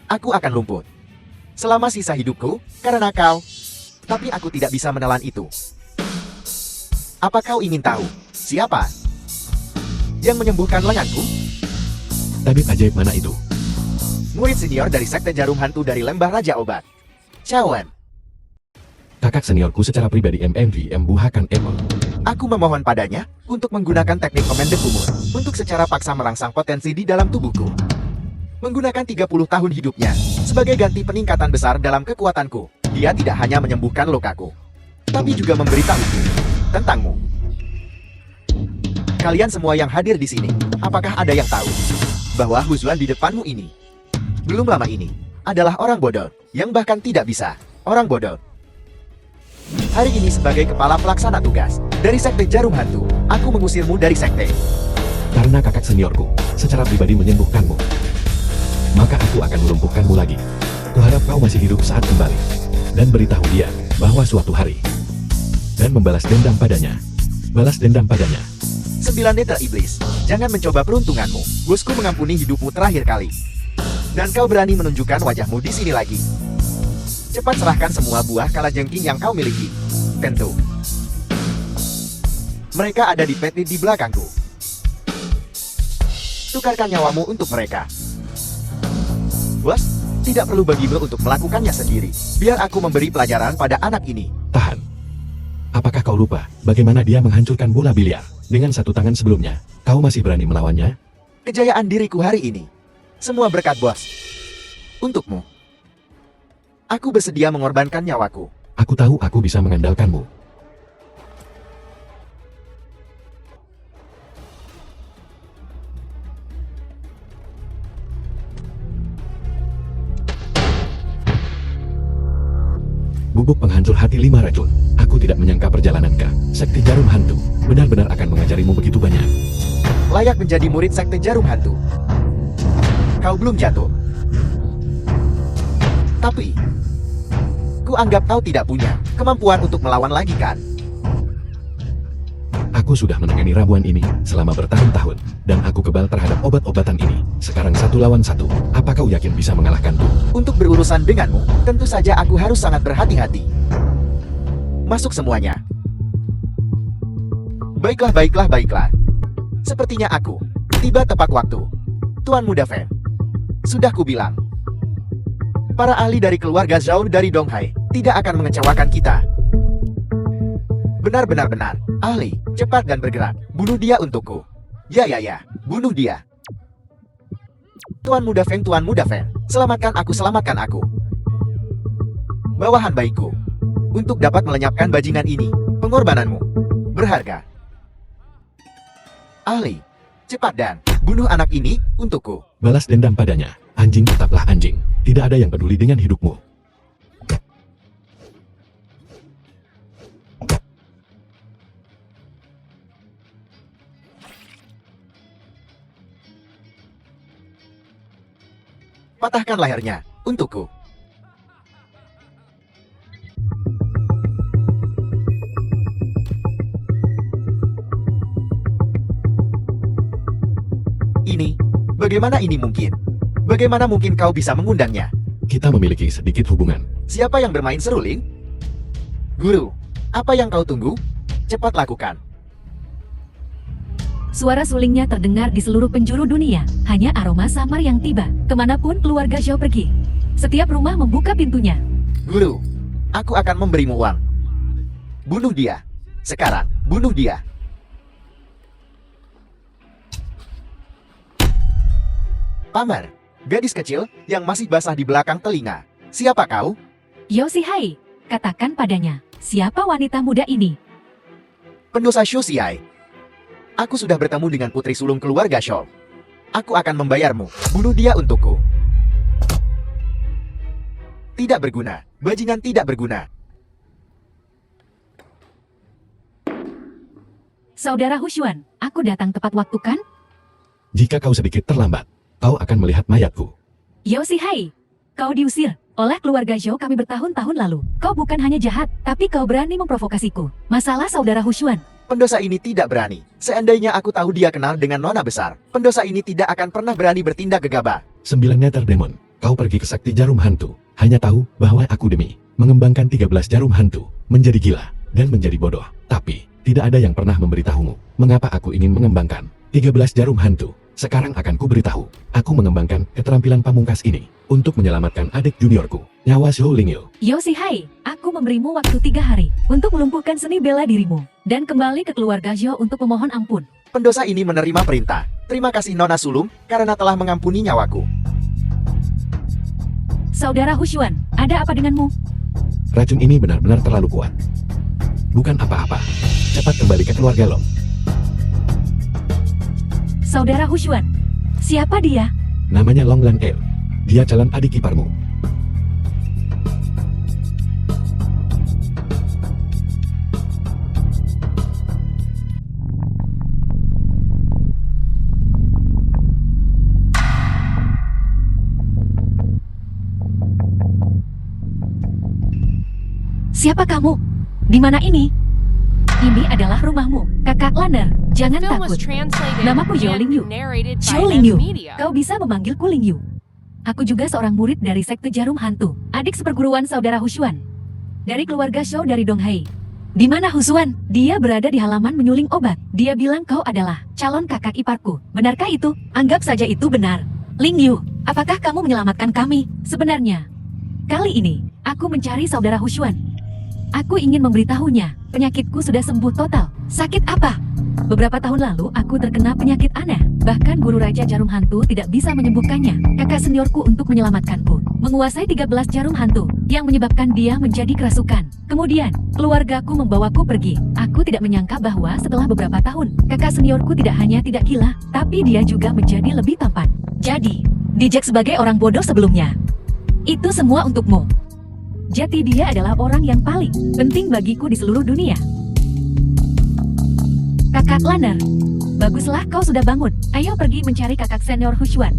aku akan lumpuh selama sisa hidupku karena kau. Tapi aku tidak bisa menelan itu. Apa kau ingin tahu siapa yang menyembuhkan lenganku? Tabib ajaib mana itu? Murid senior dari Sekte Jarum Hantu dari Lembah Raja Obat, Cawan. Kakak seniorku secara pribadi MMVM buhakan Apple. Aku memohon padanya untuk menggunakan teknik Komende Kumur untuk secara paksa merangsang potensi di dalam tubuhku. Menggunakan 30 tahun hidupnya sebagai ganti peningkatan besar dalam kekuatanku. Dia tidak hanya menyembuhkan lukaku, tapi juga memberitahuku tentangmu. Kalian semua yang hadir di sini, apakah ada yang tahu bahwa Husuan di depanmu ini belum lama ini adalah orang bodoh yang bahkan tidak bisa orang bodoh. Hari ini sebagai kepala pelaksana tugas dari Sekte Jarum Hantu, aku mengusirmu dari sekte. Karena kakak seniorku secara pribadi menyembuhkanmu, maka aku akan melumpuhkanmu lagi. Kuharap kau masih hidup saat kembali. Dan beritahu dia bahwa suatu hari. Dan membalas dendam padanya. Balas dendam padanya. 9 neter iblis, jangan mencoba peruntunganmu. Bosku mengampuni hidupmu terakhir kali. Dan kau berani menunjukkan wajahmu di sini lagi. Cepat serahkan semua buah kalajengking yang kau miliki. Tentu. Mereka ada di peti di belakangku. Tukarkan nyawamu untuk mereka. Bos, tidak perlu bagimu untuk melakukannya sendiri. Biar aku memberi pelajaran pada anak ini. Tahan. Apakah kau lupa bagaimana dia menghancurkan bola biliar dengan satu tangan sebelumnya? Kau masih berani melawannya? Kejayaan diriku hari ini, semua berkat bos. Untukmu. Aku bersedia mengorbankan nyawaku. Aku tahu aku bisa mengandalkanmu. Bubuk penghancur hati 5 racun. Aku tidak menyangka perjalanan ke Sekte Jarum Hantu benar-benar akan mengajarimu begitu banyak. Layak menjadi murid Sekte Jarum Hantu. Kau belum jatuh. Tapi, ku anggap kau tidak punya kemampuan untuk melawan lagi kan? Aku sudah menangani ramuan ini selama bertahun-tahun, dan aku kebal terhadap obat-obatan ini. Sekarang 1 lawan 1, apa kau yakin bisa mengalahkanku? Untuk berurusan denganmu, tentu saja aku harus sangat berhati-hati. Masuk semuanya. Baiklah. Sepertinya aku tiba tepat waktu. Tuan Muda Fan, sudah kubilang, para ahli dari keluarga Zhao dari Donghai tidak akan mengecewakan kita. Benar, ahli, cepat dan bergerak. Bunuh dia untukku. Ya, bunuh dia. Tuan Muda Feng, selamatkan aku. Bawahan baikku. Untuk dapat melenyapkan bajingan ini, pengorbananmu berharga. Ahli, cepat dan bunuh anak ini untukku. Balas dendam padanya. Anjing tetaplah anjing. Tidak ada yang peduli dengan hidupmu. Patahkan lehernya untukku. Bagaimana ini mungkin? Bagaimana mungkin kau bisa mengundangnya? Kita memiliki sedikit hubungan. Siapa yang bermain seruling? Guru, apa yang kau tunggu? Cepat lakukan. Suara sulingnya terdengar di seluruh penjuru dunia. Hanya aroma samar yang tiba. Kemanapun keluarga Zhao pergi, setiap rumah membuka pintunya. Guru, aku akan memberimu uang. Bunuh dia. Sekarang, bunuh dia. Paman, gadis kecil yang masih basah di belakang telinga. Siapa kau? Yoshihai, katakan padanya, siapa wanita muda ini? Pendosa Shosiai. Aku sudah bertemu dengan putri sulung keluarga Shou. Aku akan membayarmu. Bunuh dia untukku. Tidak berguna. Bajingan tidak berguna. Saudara Hushuan, aku datang tepat waktu kan? Jika kau sedikit terlambat, kau akan melihat mayatku. Yoshihai, kau diusir oleh keluarga Zhou kami bertahun-tahun lalu. Kau bukan hanya jahat, tapi kau berani memprovokasiku. Masalah saudara Hushuan. Pendosa ini tidak berani. Seandainya aku tahu dia kenal dengan nona besar, pendosa ini tidak akan pernah berani bertindak gegabah. 9 Nether Demon, kau pergi ke Sakti Jarum Hantu. Hanya tahu bahwa aku demi mengembangkan 13 jarum hantu, menjadi gila dan menjadi bodoh. Tapi, tidak ada yang pernah memberitahumu mengapa aku ingin mengembangkan 13 jarum hantu. Sekarang akan kuberitahu, aku mengembangkan keterampilan pamungkas ini untuk menyelamatkan adik juniorku, nyawa Zhou Lingyu. Yoshihai, aku memberimu waktu 3 hari untuk melumpuhkan seni bela dirimu dan kembali ke keluarga Zhou untuk memohon ampun. Pendosa ini menerima perintah. Terima kasih Nona Sulung karena telah mengampuni nyawaku. Saudara Hushuan, ada apa denganmu? Racun ini benar-benar terlalu kuat. Bukan apa-apa. Cepat kembali ke keluarga Long. Saudara Hushuan, siapa dia? Namanya Long Lan El. Dia calon adik iparmu. Siapa kamu? Di mana ini? Ini adalah rumahmu, kakak Laner. Jangan Film was takut. translated Namaku Zhou and Lingyu. narrated by Zhou Lingyu, Media. kau bisa memanggilku Lingyu. Aku juga seorang murid dari Sekte Jarum Hantu, adik seperguruan saudara Hushuan. Dari keluarga Shou dari Donghai. Di mana Hushuan? Dia berada di halaman menyuling obat. Dia bilang kau adalah calon kakak iparku. Benarkah itu? Anggap saja itu benar. Lingyu, apakah kamu menyelamatkan kami? Sebenarnya, kali ini, aku mencari saudara Hushuan. Aku ingin memberitahunya, penyakitku sudah sembuh total. Sakit apa? Beberapa tahun lalu, aku terkena penyakit aneh. Bahkan guru Raja Jarum Hantu tidak bisa menyembuhkannya. Kakak seniorku untuk menyelamatkanku menguasai 13 jarum hantu, yang menyebabkan dia menjadi kerasukan. Kemudian, keluargaku membawaku pergi. Aku tidak menyangka bahwa setelah beberapa tahun, kakak seniorku tidak hanya tidak gila, tapi dia juga menjadi lebih tampan. Jadi, dijek sebagai orang bodoh sebelumnya. Itu semua untukmu. Jati dia adalah orang yang paling penting bagiku di seluruh dunia. Kakak Lanner, baguslah kau sudah bangun. Ayo pergi mencari kakak senior Hushuan.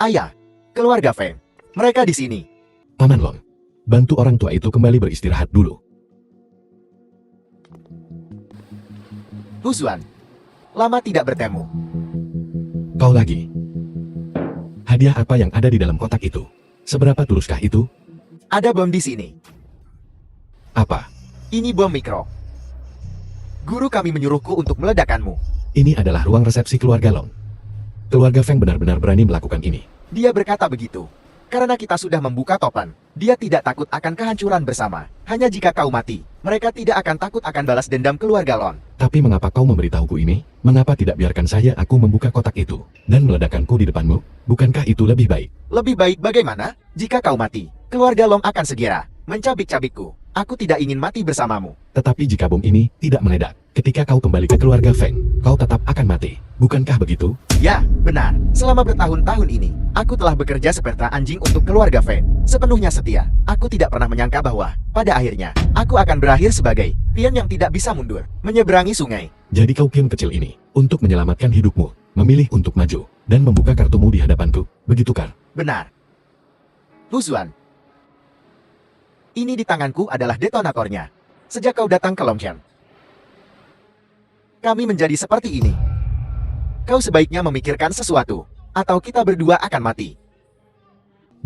Ayah, keluarga Feng. Mereka di sini. Paman Long, bantu orang tua itu kembali beristirahat dulu. Hushuan, lama tidak bertemu. Kau lagi. Hadiah apa yang ada di dalam kotak itu? Seberapa tuluskah itu? Ada bom di sini. Apa? Ini bom mikro. Guru kami menyuruhku untuk meledakkanmu. Ini adalah ruang resepsi keluarga Long. Keluarga Feng benar-benar berani melakukan ini. Dia berkata begitu. Karena kita sudah membuka topan, dia tidak takut akan kehancuran bersama. Hanya jika kau mati, mereka tidak akan takut akan balas dendam keluarga Lon. Tapi mengapa kau memberitahuku ini? Mengapa tidak biarkan saja aku membuka kotak itu dan meledakkanku di depanmu? Bukankah itu lebih baik? Lebih baik bagaimana? Jika kau mati, keluarga Long akan segera mencabik-cabikku. Aku tidak ingin mati bersamamu. Tetapi jika bom ini tidak meledak, ketika kau kembali ke keluarga Feng, kau tetap akan mati. Bukankah begitu? Ya, benar. Selama bertahun-tahun ini, aku telah bekerja seperti anjing untuk keluarga Feng. Sepenuhnya setia. Aku tidak pernah menyangka bahwa, pada akhirnya, aku akan berakhir sebagai pion yang tidak bisa mundur, menyeberangi sungai. Jadi kau pion kecil ini, untuk menyelamatkan hidupmu, memilih untuk maju, dan membuka kartumu di hadapanku, begitu kan? Benar. Hushuan, ini di tanganku adalah detonatornya. Sejak kau datang ke Longchen, kami menjadi seperti ini. Kau sebaiknya memikirkan sesuatu, atau kita berdua akan mati.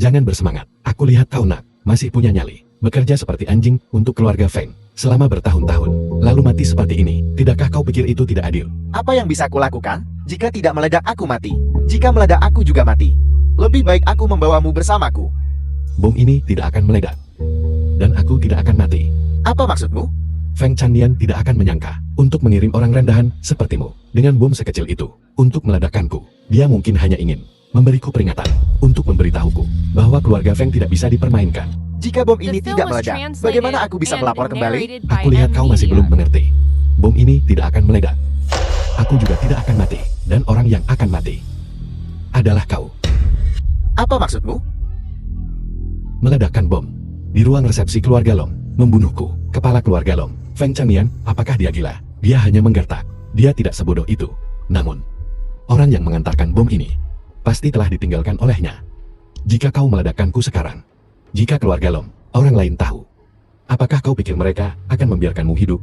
Jangan bersemangat, aku lihat kau nak, masih punya nyali. Bekerja seperti anjing untuk keluarga Feng, selama bertahun-tahun, lalu mati seperti ini. Tidakkah kau pikir itu tidak adil? Apa yang bisa kulakukan? Jika tidak meledak aku mati. Jika meledak aku juga mati. Lebih baik aku membawamu bersamaku. Bom ini tidak akan meledak. Dan aku tidak akan mati. Apa maksudmu? Feng Chandian tidak akan menyangka untuk mengirim orang rendahan sepertimu dengan bom sekecil itu untuk meledakkanku. Dia mungkin hanya ingin memberiku peringatan untuk memberitahuku bahwa keluarga Feng tidak bisa dipermainkan. Jika bom The ini film tidak was meledak, translated bagaimana aku bisa and melapor kembali? narrated by Aku lihat kau masih M-Media. belum mengerti. Bom ini tidak akan meledak. Aku juga tidak akan mati. Dan orang yang akan mati adalah kau. Apa maksudmu? Meledakkan bom di ruang resepsi keluarga Long, membunuhku. Kepala keluarga Long, Feng Chandian, apakah dia gila? Dia hanya menggertak. Dia tidak sebodoh itu. Namun, orang yang mengantarkan bom ini pasti telah ditinggalkan olehnya. Jika kau meledakkanku sekarang, jika keluarga Long, orang lain tahu, apakah kau pikir mereka akan membiarkanmu hidup?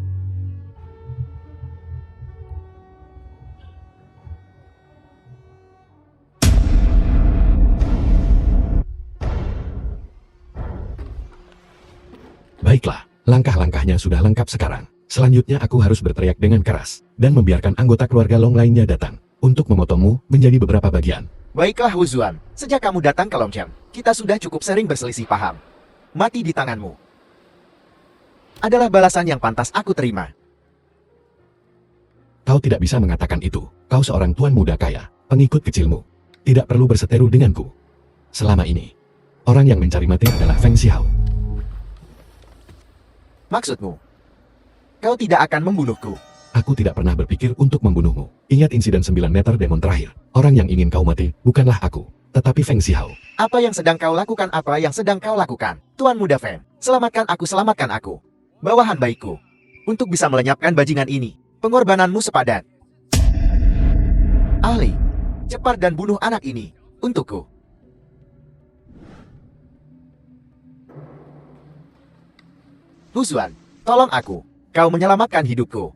Baiklah, langkah-langkahnya sudah lengkap sekarang. Selanjutnya aku harus berteriak dengan keras, dan membiarkan anggota keluarga Long lainnya datang, untuk memotongmu menjadi beberapa bagian. Baiklah Hushuan, sejak kamu datang ke Longchen, kita sudah cukup sering berselisih paham. Mati di tanganmu adalah balasan yang pantas aku terima. Kau tidak bisa mengatakan itu. Kau seorang tuan muda kaya, pengikut kecilmu. Tidak perlu berseteru denganku. Selama ini, orang yang mencari mati adalah Feng Xiao. Maksudmu, kau tidak akan membunuhku. Aku tidak pernah berpikir untuk membunuhmu. Ingat insiden 9 meter demon terakhir. Orang yang ingin kau mati, bukanlah aku, tetapi Feng Xiao. Apa yang sedang kau lakukan? Apa yang sedang kau lakukan? Tuan muda Feng, selamatkan aku, selamatkan aku. Bawahan baikku. Untuk bisa melenyapkan bajingan ini, pengorbananmu sepadan. Ahli, cepat dan bunuh anak ini, untukku. Hushuan, tolong aku. Kau menyelamatkan hidupku.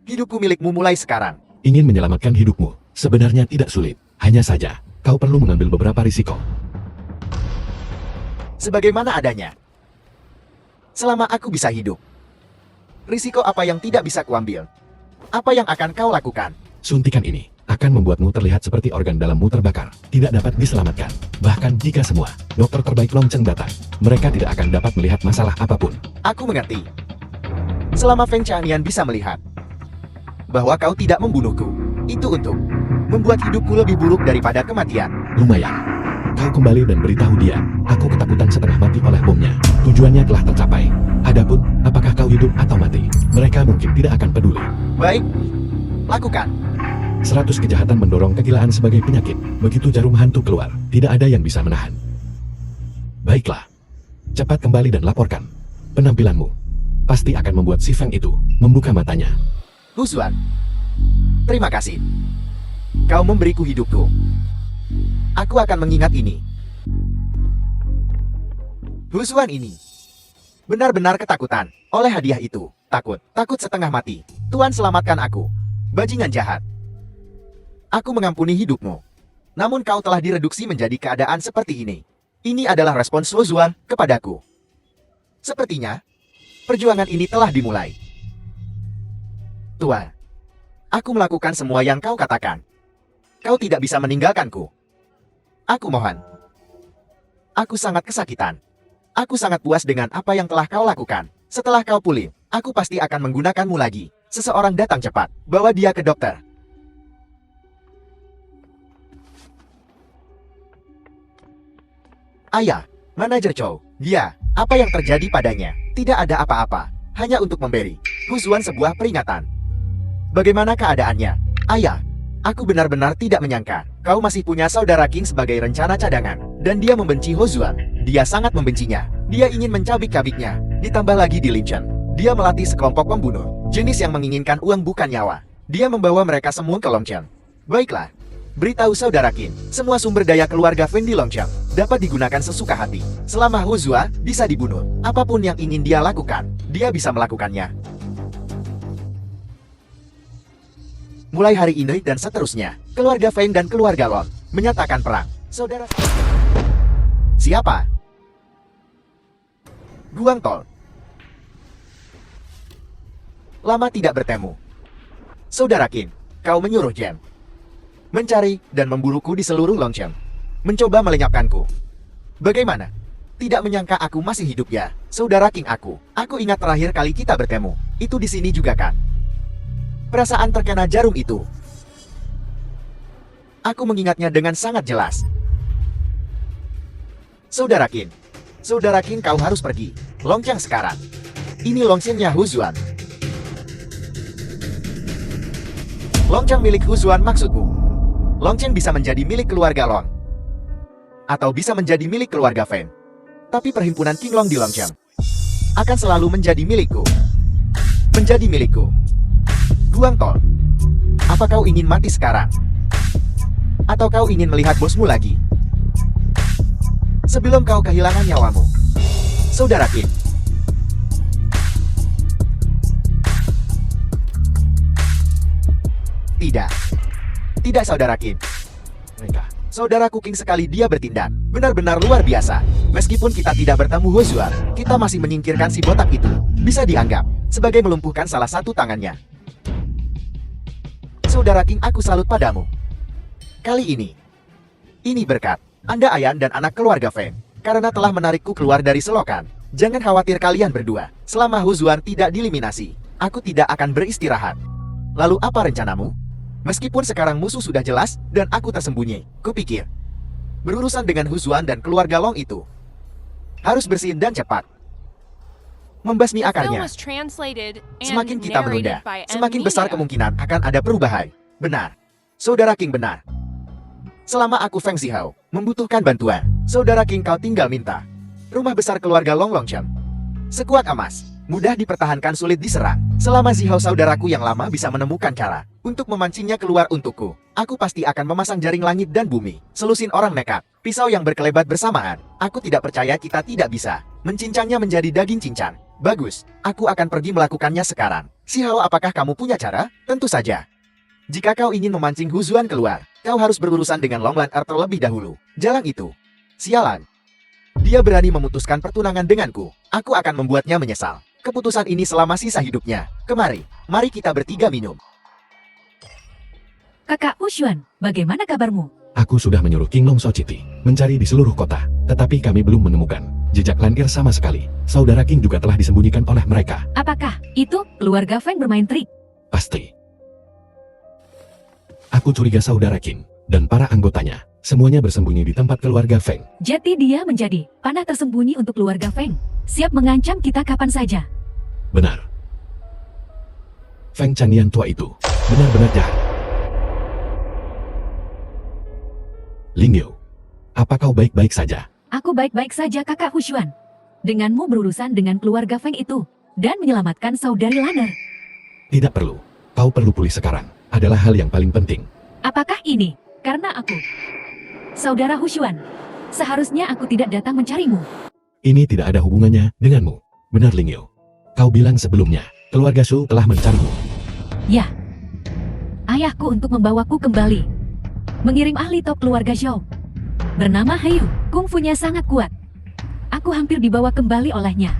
Hidupku milikmu mulai sekarang. Ingin menyelamatkan hidupmu, sebenarnya tidak sulit. Hanya saja, kau perlu mengambil beberapa risiko. Sebagaimana adanya. Selama aku bisa hidup. Risiko apa yang tidak bisa kuambil? Apa yang akan kau lakukan? Suntikan ini akan membuatmu terlihat seperti organ dalammu terbakar, tidak dapat diselamatkan. Bahkan jika semua dokter terbaik Longcheng datang, mereka tidak akan dapat melihat masalah apapun. Aku mengerti. Selama Feng Chandian bisa melihat bahwa kau tidak membunuhku, itu untuk membuat hidupku lebih buruk daripada kematian. Lumayan. Kau kembali dan beritahu dia, aku ketakutan setengah mati oleh bomnya. Tujuannya telah tercapai. Adapun, apakah kau hidup atau mati, mereka mungkin tidak akan peduli. Baik, lakukan. 100 kejahatan mendorong kegilaan sebagai penyakit. Begitu jarum hantu keluar, tidak ada yang bisa menahan. Baiklah. cepat kembali dan laporkan. Penampilanmu pasti akan membuat si Feng itu membuka matanya. Hu Xuan, terima kasih. Kau memberiku hidupku. Aku akan mengingat ini. Hu Xuan ini benar-benar ketakutan oleh hadiah itu. Takut setengah mati. Tuan selamatkan aku. Bajingan jahat. Aku mengampuni hidupmu. Namun kau telah direduksi menjadi keadaan seperti ini. Ini adalah respons Hu Xuan kepadaku. Sepertinya, perjuangan ini telah dimulai. Tuan, aku melakukan semua yang kau katakan. Kau tidak bisa meninggalkanku. Aku mohon. Aku sangat kesakitan. Aku sangat puas dengan apa yang telah kau lakukan. Setelah kau pulih, aku pasti akan menggunakanmu lagi. Seseorang datang cepat. Bawa dia ke dokter. Ayah, manajer Chow. Dia, apa yang terjadi padanya? Tidak ada apa-apa. Hanya untuk memberi Hu Xuan sebuah peringatan. Bagaimana keadaannya? Ayah, aku benar-benar tidak menyangka. Kau masih punya saudara King sebagai rencana cadangan. Dan dia membenci Hu Xuan. Dia sangat membencinya. Dia ingin mencabik-cabiknya. Ditambah lagi di Linchan. Dia melatih sekelompok pembunuh. Jenis yang menginginkan uang bukan nyawa. Dia membawa mereka semua ke Longcheng. Baiklah. Beritahu saudara Qin, semua sumber daya keluarga Feng di Longcheng dapat digunakan sesuka hati. Selama Hu Zua bisa dibunuh, apapun yang ingin dia lakukan, dia bisa melakukannya. Mulai hari ini dan seterusnya, keluarga Feng dan keluarga Lon menyatakan perang. Saudara... Siapa? Guang Tol. Lama tidak bertemu. Saudara Qin, kau menyuruh Jem mencari dan memburuku di seluruh Longcheng. Mencoba melenyapkanku. Bagaimana? Tidak menyangka aku masih hidup ya, saudara King aku. Aku ingat terakhir kali kita bertemu. Itu di sini juga kan? Perasaan terkena jarum itu. Aku mengingatnya dengan sangat jelas. Saudara Qin kau harus pergi. Longcheng sekarang. Ini Longchengnya Hu Xuan. Longcheng milik Hu Xuan maksudmu? Longcheng bisa menjadi milik keluarga Long. Atau bisa menjadi milik keluarga Feng. Tapi perhimpunan King Long di Longcheng akan selalu menjadi milikku. Menjadi milikku. Guang Tol, apa kau ingin mati sekarang? Atau kau ingin melihat bosmu lagi? Sebelum kau kehilangan nyawamu. Saudara Qin. Tidak saudara Qin. Saudara King sekali dia bertindak. Benar-benar luar biasa. Meskipun kita tidak bertemu Hu Xuan, kita masih menyingkirkan si botak itu. Bisa dianggap sebagai melumpuhkan salah satu tangannya. Saudara King, aku salut padamu. Kali ini berkat Anda Ayan dan anak keluarga Feng. Karena telah menarikku keluar dari selokan. Jangan khawatir kalian berdua. Selama Hu Xuan tidak dieliminasi, aku tidak akan beristirahat. Lalu apa rencanamu? Meskipun sekarang musuh sudah jelas dan aku tersembunyi, kupikir berurusan dengan Hu Xuan dan keluarga Long itu harus bersin dan cepat. Membasmi akarnya. Semakin kita menunda, semakin besar kemungkinan akan ada perubahan. Benar. Saudara King benar. Selama aku Feng Zihao membutuhkan bantuan, saudara King kau tinggal minta. Rumah besar keluarga Long Longcheng. Sekuat emas, mudah dipertahankan, sulit diserang. Selama Zihao saudaraku yang lama bisa menemukan cara untuk memancingnya keluar untukku, aku pasti akan memasang jaring langit dan bumi. Selusin orang nekat, pisau yang berkelebat bersamaan. Aku tidak percaya kita tidak bisa mencincangnya menjadi daging cincang. Bagus, aku akan pergi melakukannya sekarang. Zihao, apakah kamu punya cara? Tentu saja. Jika kau ingin memancing Hu Xuan keluar, kau harus berurusan dengan Longlan terlebih dahulu. Jalan itu. Sialan. Dia berani memutuskan pertunangan denganku. Aku akan membuatnya menyesal. Keputusan ini selama sisa hidupnya. Kemari, mari kita bertiga minum. Kakak Hu Xuan, bagaimana kabarmu? Aku sudah menyuruh King Long Society mencari di seluruh kota, tetapi kami belum menemukan jejak Lanir sama sekali. Saudara King juga telah disembunyikan oleh mereka. Apakah itu keluarga Feng bermain trik? Pasti. Aku curiga saudara King dan para anggotanya semuanya bersembunyi di tempat keluarga Feng. Jadi dia menjadi panah tersembunyi untuk keluarga Feng. Siap mengancam kita kapan saja. Benar. Feng Chanian tua itu benar-benar jahat. Ling Yu, apa kau baik-baik saja? Aku baik-baik saja, kakak Hu Xuan. denganmu berurusan dengan keluarga Feng itu dan menyelamatkan saudari Lanner. Tidak perlu. Kau perlu pulih sekarang. Adalah hal yang paling penting. Apakah ini karena aku? Saudara Hushuan, seharusnya aku tidak datang mencarimu. Ini tidak ada hubungannya denganmu. Benar Lingyo. Kau bilang sebelumnya, keluarga Su telah mencarimu. Ya, ayahku untuk membawaku kembali. Mengirim ahli top keluarga Zhou. Bernama Heyu, kungfunya sangat kuat. Aku hampir dibawa kembali olehnya.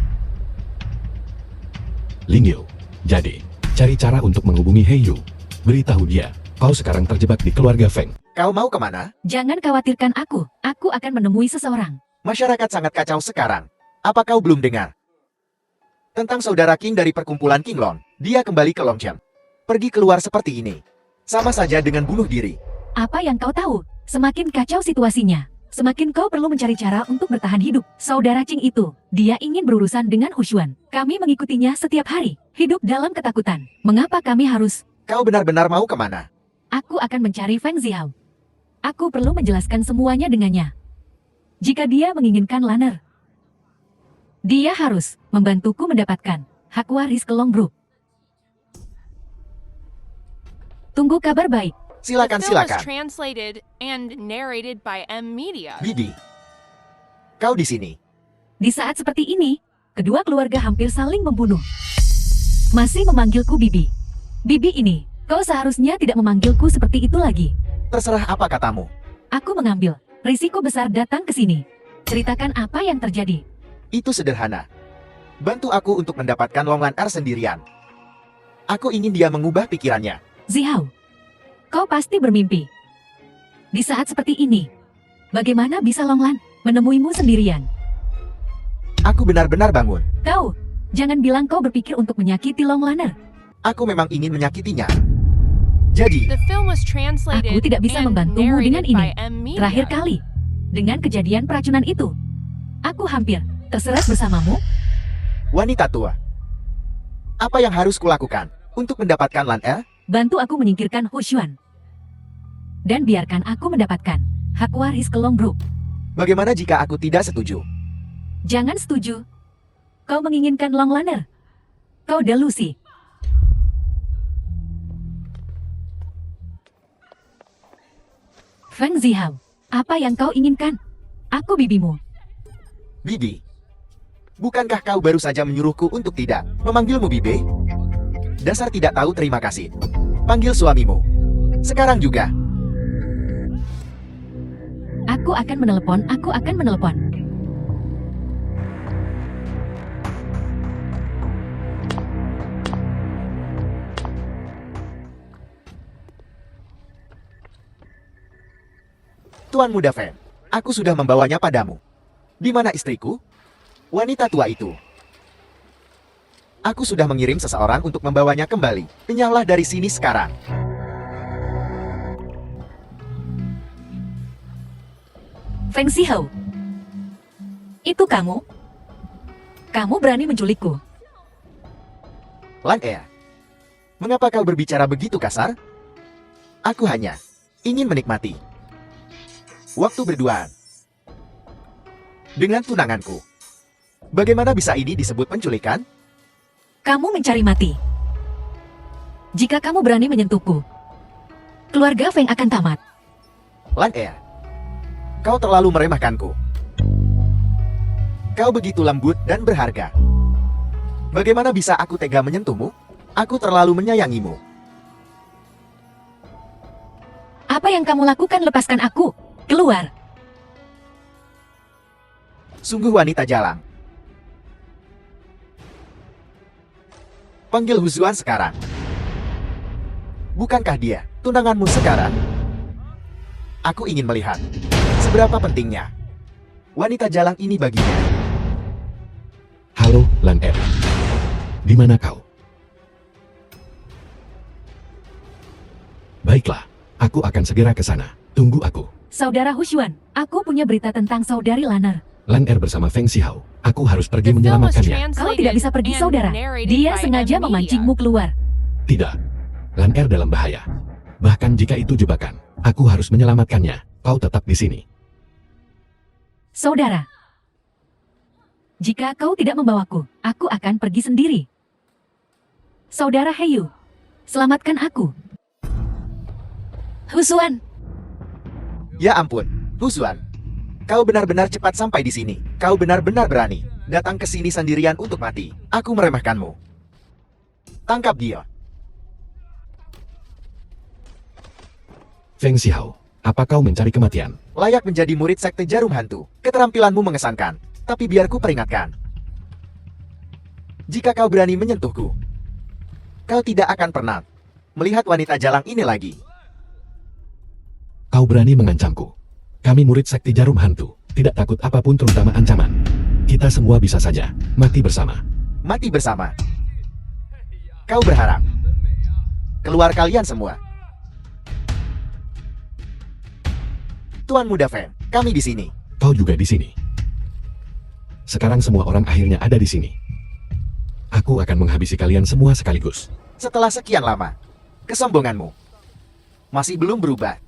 Lingyo, jadi, cari cara untuk menghubungi Heyu. Beritahu dia, kau sekarang terjebak di keluarga Feng. Kau mau kemana? Jangan khawatirkan aku akan menemui seseorang. Masyarakat sangat kacau sekarang. Apa kau belum dengar? Tentang saudara King dari perkumpulan Kinglong, dia kembali ke Longcheng. Pergi keluar seperti ini. Sama saja dengan bunuh diri. Apa yang kau tahu? Semakin kacau situasinya, semakin kau perlu mencari cara untuk bertahan hidup. Saudara Qing itu, dia ingin berurusan dengan Hushuan. Kami mengikutinya setiap hari, hidup dalam ketakutan. Mengapa kami harus? Kau benar-benar mau kemana? Aku akan mencari Feng Zihao. Aku perlu menjelaskan semuanya dengannya. Jika dia menginginkan Lanner, dia harus membantuku mendapatkan hak waris ke Long Group. Tunggu kabar baik. Silakan, The film was silakan. translated and narrated by M Media. Bibi, kau di sini. Di saat seperti ini, kedua keluarga hampir saling membunuh. Masih memanggilku Bibi. Bibi ini, kau seharusnya tidak memanggilku seperti itu lagi. Terserah apa katamu. Aku mengambil risiko besar datang ke sini. Ceritakan apa yang terjadi. Itu sederhana. Bantu aku untuk mendapatkan Longlan R sendirian. Aku ingin dia mengubah pikirannya. Zihao, kau pasti bermimpi. Di saat seperti ini, bagaimana bisa Longlan menemuimu sendirian? Aku benar-benar bangun. Kau, jangan bilang kau berpikir untuk menyakiti Longlaner. Aku memang ingin menyakitinya. Jadi, The film was translated Aku tidak bisa and membantumu dengan narrated ini. by M Media. Terakhir kali, dengan kejadian peracunan itu, aku hampir terseret bersamamu. wanita tua. Apa yang harus kulakukan untuk mendapatkan Lan R? Bantu aku menyingkirkan Hushuan. Dan biarkan aku mendapatkan hak waris ke Long Group. Bagaimana jika aku tidak setuju? Jangan setuju. Kau menginginkan Longlaner. Kau delusi. Feng Zihao, apa yang kau inginkan? Aku bibimu. Bibi, bukankah kau baru saja menyuruhku untuk tidak memanggilmu Bibi? Dasar tidak tahu terima kasih. Panggil suamimu. Sekarang juga. Aku akan menelepon. Tuan Muda Fen, aku sudah membawanya padamu. Di mana istriku? Wanita tua itu. Aku sudah mengirim seseorang untuk membawanya kembali. Kenyanglah dari sini sekarang. Feng Zihao. Itu kamu? Kamu berani menculikku? Lan Ea, mengapa kau berbicara begitu kasar? Aku hanya ingin menikmati waktu berduaan dengan tunanganku. Bagaimana bisa ini disebut penculikan? Kamu mencari mati. Jika kamu berani menyentuhku, keluarga Feng akan tamat. Lan Ea, kau terlalu meremehkanku. Kau begitu lembut dan berharga. Bagaimana bisa aku tega menyentuhmu? Aku terlalu menyayangimu. Apa yang kamu lakukan? Lepaskan aku. Keluar. Sungguh wanita jalang. Panggil Huzuan sekarang. Bukankah dia tunanganmu sekarang? Aku ingin melihat seberapa pentingnya wanita jalang ini baginya. Halo, Lan R. Di mana kau? Baiklah, aku akan segera ke sana. Tunggu aku. Saudara Hushuan, aku punya berita tentang saudari Lanner. Lan R bersama Feng Zihao. Aku harus pergi The film was menyelamatkannya. translated Kau tidak bisa pergi, and saudara. narrated Dia by sengaja M Media. memancingmu keluar. Tidak. Lan R dalam bahaya. Bahkan jika itu jebakan, aku harus menyelamatkannya. Kau tetap di sini. Saudara, Jika kau tidak membawaku, aku akan pergi sendiri. Saudara Heyu, selamatkan aku. Husuan, Ya ampun, Husuan. Kau benar-benar cepat sampai di sini. Kau benar-benar berani datang ke sini sendirian untuk mati. Aku meremehkanmu. Tangkap dia. Feng Xiao, apa kau mencari kematian? Layak menjadi murid sekte jarum hantu. Keterampilanmu mengesankan. Tapi biar ku peringatkan. Jika kau berani menyentuhku, kau tidak akan pernah melihat wanita jalang ini lagi. Kau berani mengancamku. Kami murid sekte jarum hantu, tidak takut apapun terutama ancaman. Kita semua bisa saja mati bersama. Mati bersama. Kau berharap keluar kalian semua. Tuan Muda Feng, kami di sini. Kau juga di sini. Sekarang semua orang akhirnya ada di sini. Aku akan menghabisi kalian semua sekaligus. Setelah sekian lama, kesombonganmu masih belum berubah.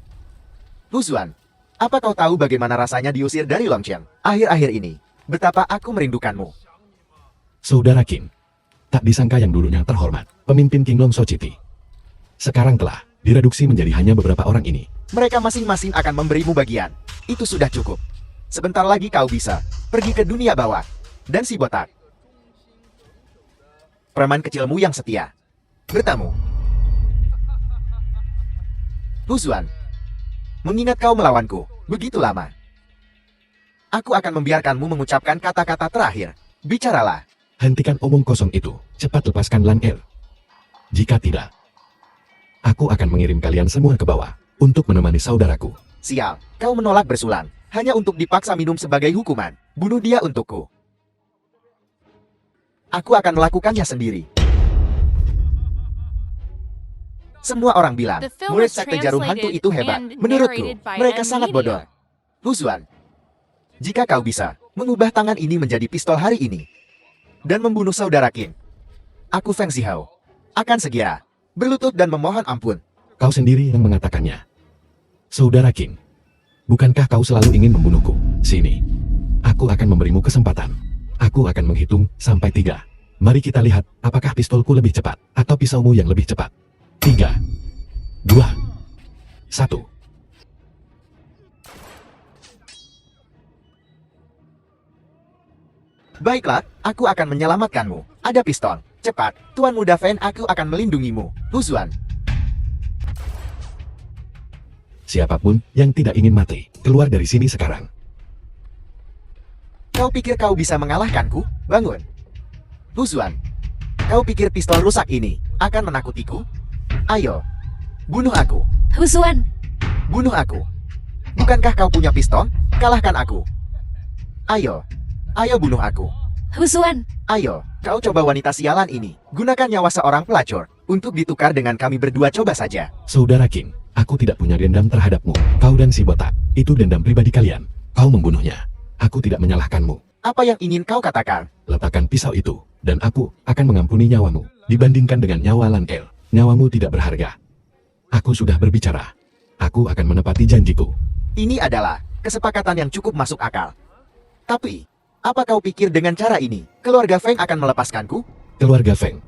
Husuan, apa kau tahu bagaimana rasanya diusir dari Longqiang? Akhir-akhir ini, betapa aku merindukanmu. Saudara Qin, tak disangka yang dulunya terhormat, pemimpin Qinglong Society, sekarang telah direduksi menjadi hanya beberapa orang ini. Mereka masing-masing akan memberimu bagian. Itu sudah cukup. Sebentar lagi kau bisa pergi ke dunia bawah. Dan si botak, preman kecilmu yang setia, bertamu. Husuan, mengingat kau melawanku begitu lama, aku akan membiarkanmu mengucapkan kata-kata terakhir. Bicaralah. Hentikan omong kosong itu, cepat lepaskan Lan Er. Jika tidak, aku akan mengirim kalian semua ke bawah untuk menemani saudaraku. Sial, kau menolak bersulan hanya untuk dipaksa minum sebagai hukuman. Bunuh dia untukku. Aku akan melakukannya sendiri. Semua orang bilang, The film murid was sekte jarum hantu translated itu hebat. and Menurutku, narrated by mereka M sangat bodoh. Media. Husuan, jika kau bisa mengubah tangan ini menjadi pistol hari ini dan membunuh saudara Qin, aku Feng Xiao akan segera berlutut dan memohon ampun. Kau sendiri yang mengatakannya. Saudara Qin, bukankah kau selalu ingin membunuhku? Sini, aku akan memberimu kesempatan. Aku akan menghitung sampai 3. Mari kita lihat apakah pistolku lebih cepat atau pisaumu yang lebih cepat. 3, 2, 1. Baiklah, aku akan menyelamatkanmu. Ada pistol. Cepat, Tuan Muda Fen, aku akan melindungimu. Husuan, Siapapun yang tidak ingin mati, keluar dari sini sekarang. kau pikir kau bisa mengalahkanku? Bangun. Husuan, kau pikir pistol rusak ini akan menakutiku? Ayo, bunuh aku. Husuan, Bunuh aku. Bukankah kau punya pistol? Kalahkan aku. Ayo. Ayo bunuh aku. Husuan, Ayo, kau coba wanita sialan ini. Gunakan nyawa seorang pelacur untuk ditukar dengan kami berdua, coba saja. Saudara Qin, aku tidak punya dendam terhadapmu. Kau dan si botak, itu dendam pribadi kalian. Kau membunuhnya. Aku tidak menyalahkanmu. Apa yang ingin kau katakan? Letakkan pisau itu, dan aku akan mengampuni nyawamu. Dibandingkan dengan nyawa Lan Er, nyawamu tidak berharga. Aku sudah berbicara. Aku akan menepati janjiku. Ini adalah kesepakatan yang cukup masuk akal. Tapi, apa kau pikir dengan cara ini, keluarga Feng akan melepaskanku? Keluarga Feng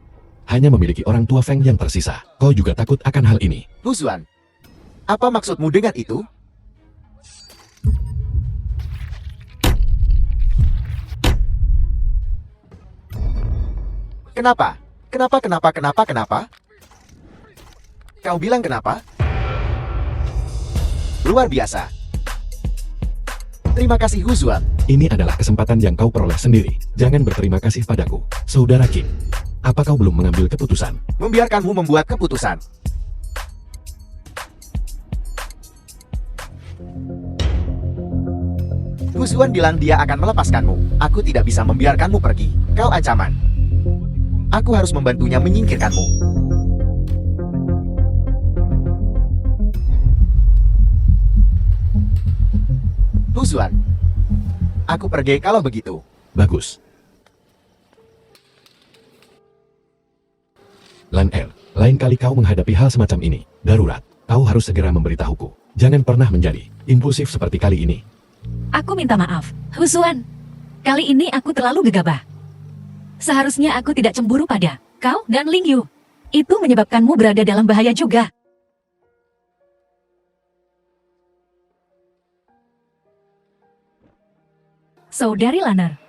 hanya memiliki orang tua Feng yang tersisa. Kau juga takut akan hal ini. Husuan, apa maksudmu dengan itu? Kenapa? Kenapa? Kau bilang kenapa? Luar biasa. Terima kasih Husuan. Ini adalah kesempatan yang kau peroleh sendiri. Jangan berterima kasih padaku. Saudara Qin, apa kau belum mengambil keputusan? Membiarkanmu membuat keputusan. Husuan bilang dia akan melepaskanmu. Aku tidak bisa membiarkanmu pergi. Kau ancaman. Aku harus membantunya menyingkirkanmu. Husuan, aku pergi kalau begitu. Bagus. Lan Er, lain kali kau menghadapi hal semacam ini, darurat, kau harus segera memberitahuku. Jangan pernah menjadi impulsif seperti kali ini. aku minta maaf. Husuan, Kali ini aku terlalu gegabah. Seharusnya aku tidak cemburu pada kau dan Ling Yu. Itu menyebabkanmu berada dalam bahaya juga. Saudari Lanner.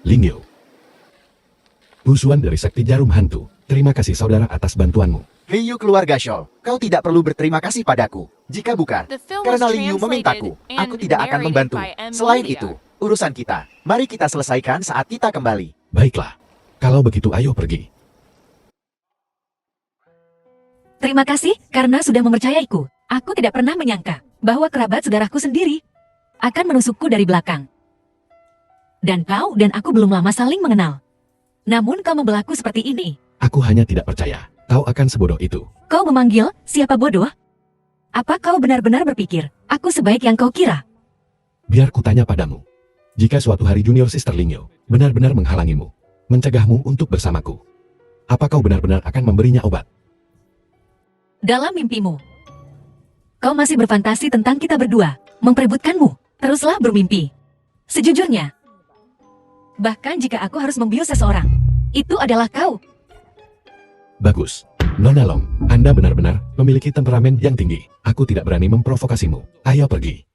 Ling Yu. Busuan dari Sekti Jarum Hantu. Terima kasih saudara atas bantuanmu. Ling Yu keluarga Shaw, kau tidak perlu berterima kasih padaku. Jika bukan, The film karena was Ling Yu memintaku, translated aku and tidak akan narrated membantu. by M. Selain Lydia. itu, urusan kita, mari kita selesaikan saat kita kembali. Baiklah. Kalau begitu ayo pergi. Terima kasih karena sudah mempercayaiku. Aku tidak pernah menyangka bahwa kerabat saudaraku sendiri akan menusukku dari belakang. Dan kau dan aku belum lama saling mengenal. Namun kau membelaku seperti ini. Aku hanya tidak percaya. Kau akan sebodoh itu. Kau memanggil siapa bodoh? Apa kau benar-benar berpikir aku sebaik yang kau kira? Biar kutanya padamu. Jika suatu hari Junior Sister Ling Yu benar-benar menghalangimu, mencegahmu untuk bersamaku, apa kau benar-benar akan memberinya obat? Dalam mimpimu, kau masih berfantasi tentang kita berdua, memperebutkanmu. Teruslah bermimpi. Sejujurnya, bahkan jika aku harus membius seseorang, itu adalah kau. Bagus. Nona Long, Anda benar-benar memiliki temperamen yang tinggi. Aku tidak berani memprovokasimu. Ayo pergi.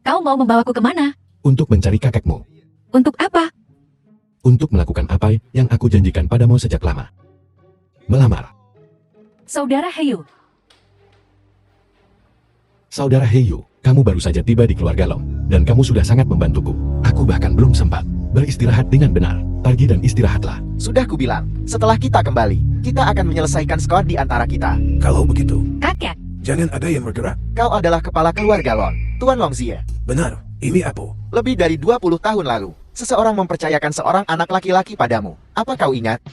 Kau mau membawaku kemana? Untuk mencari kakekmu. Untuk apa? Untuk melakukan apa yang aku janjikan padamu sejak lama. Melamar. Saudara Heyu, Saudara Heyu, kamu baru saja tiba di keluarga Long. Dan kamu sudah sangat membantuku. Aku bahkan belum sempat beristirahat dengan benar. Pergi dan istirahatlah. Sudah kubilang, setelah kita kembali, kita akan menyelesaikan skor di antara kita. Kalau begitu, kakek. jangan ada yang bergerak. Kau adalah kepala keluarga Lon, Tuan Longzhie. Benar, ini apa? Lebih dari 20 tahun lalu, seseorang mempercayakan seorang anak laki-laki padamu. Apa kau ingat?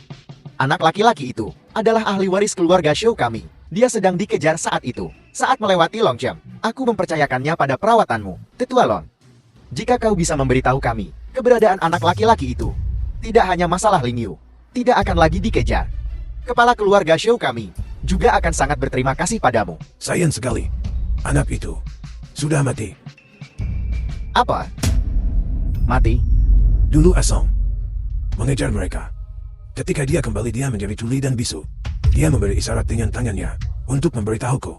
Anak laki-laki itu adalah ahli waris keluarga Shou kami. Dia sedang dikejar saat itu. Saat melewati Longchem, aku mempercayakannya pada perawatanmu, Tetua Lon. Jika kau bisa memberitahu kami keberadaan anak laki-laki itu, tidak hanya masalah Ling Yu, tidak akan lagi dikejar. Kepala keluarga Shou kami juga akan sangat berterima kasih padamu. Sayang sekali. Anak itu sudah mati. Apa? Mati? Dulu Asong mengejar mereka. Ketika dia kembali, dia menjadi tuli dan bisu. Dia memberi isyarat dengan tangannya untuk memberitahuku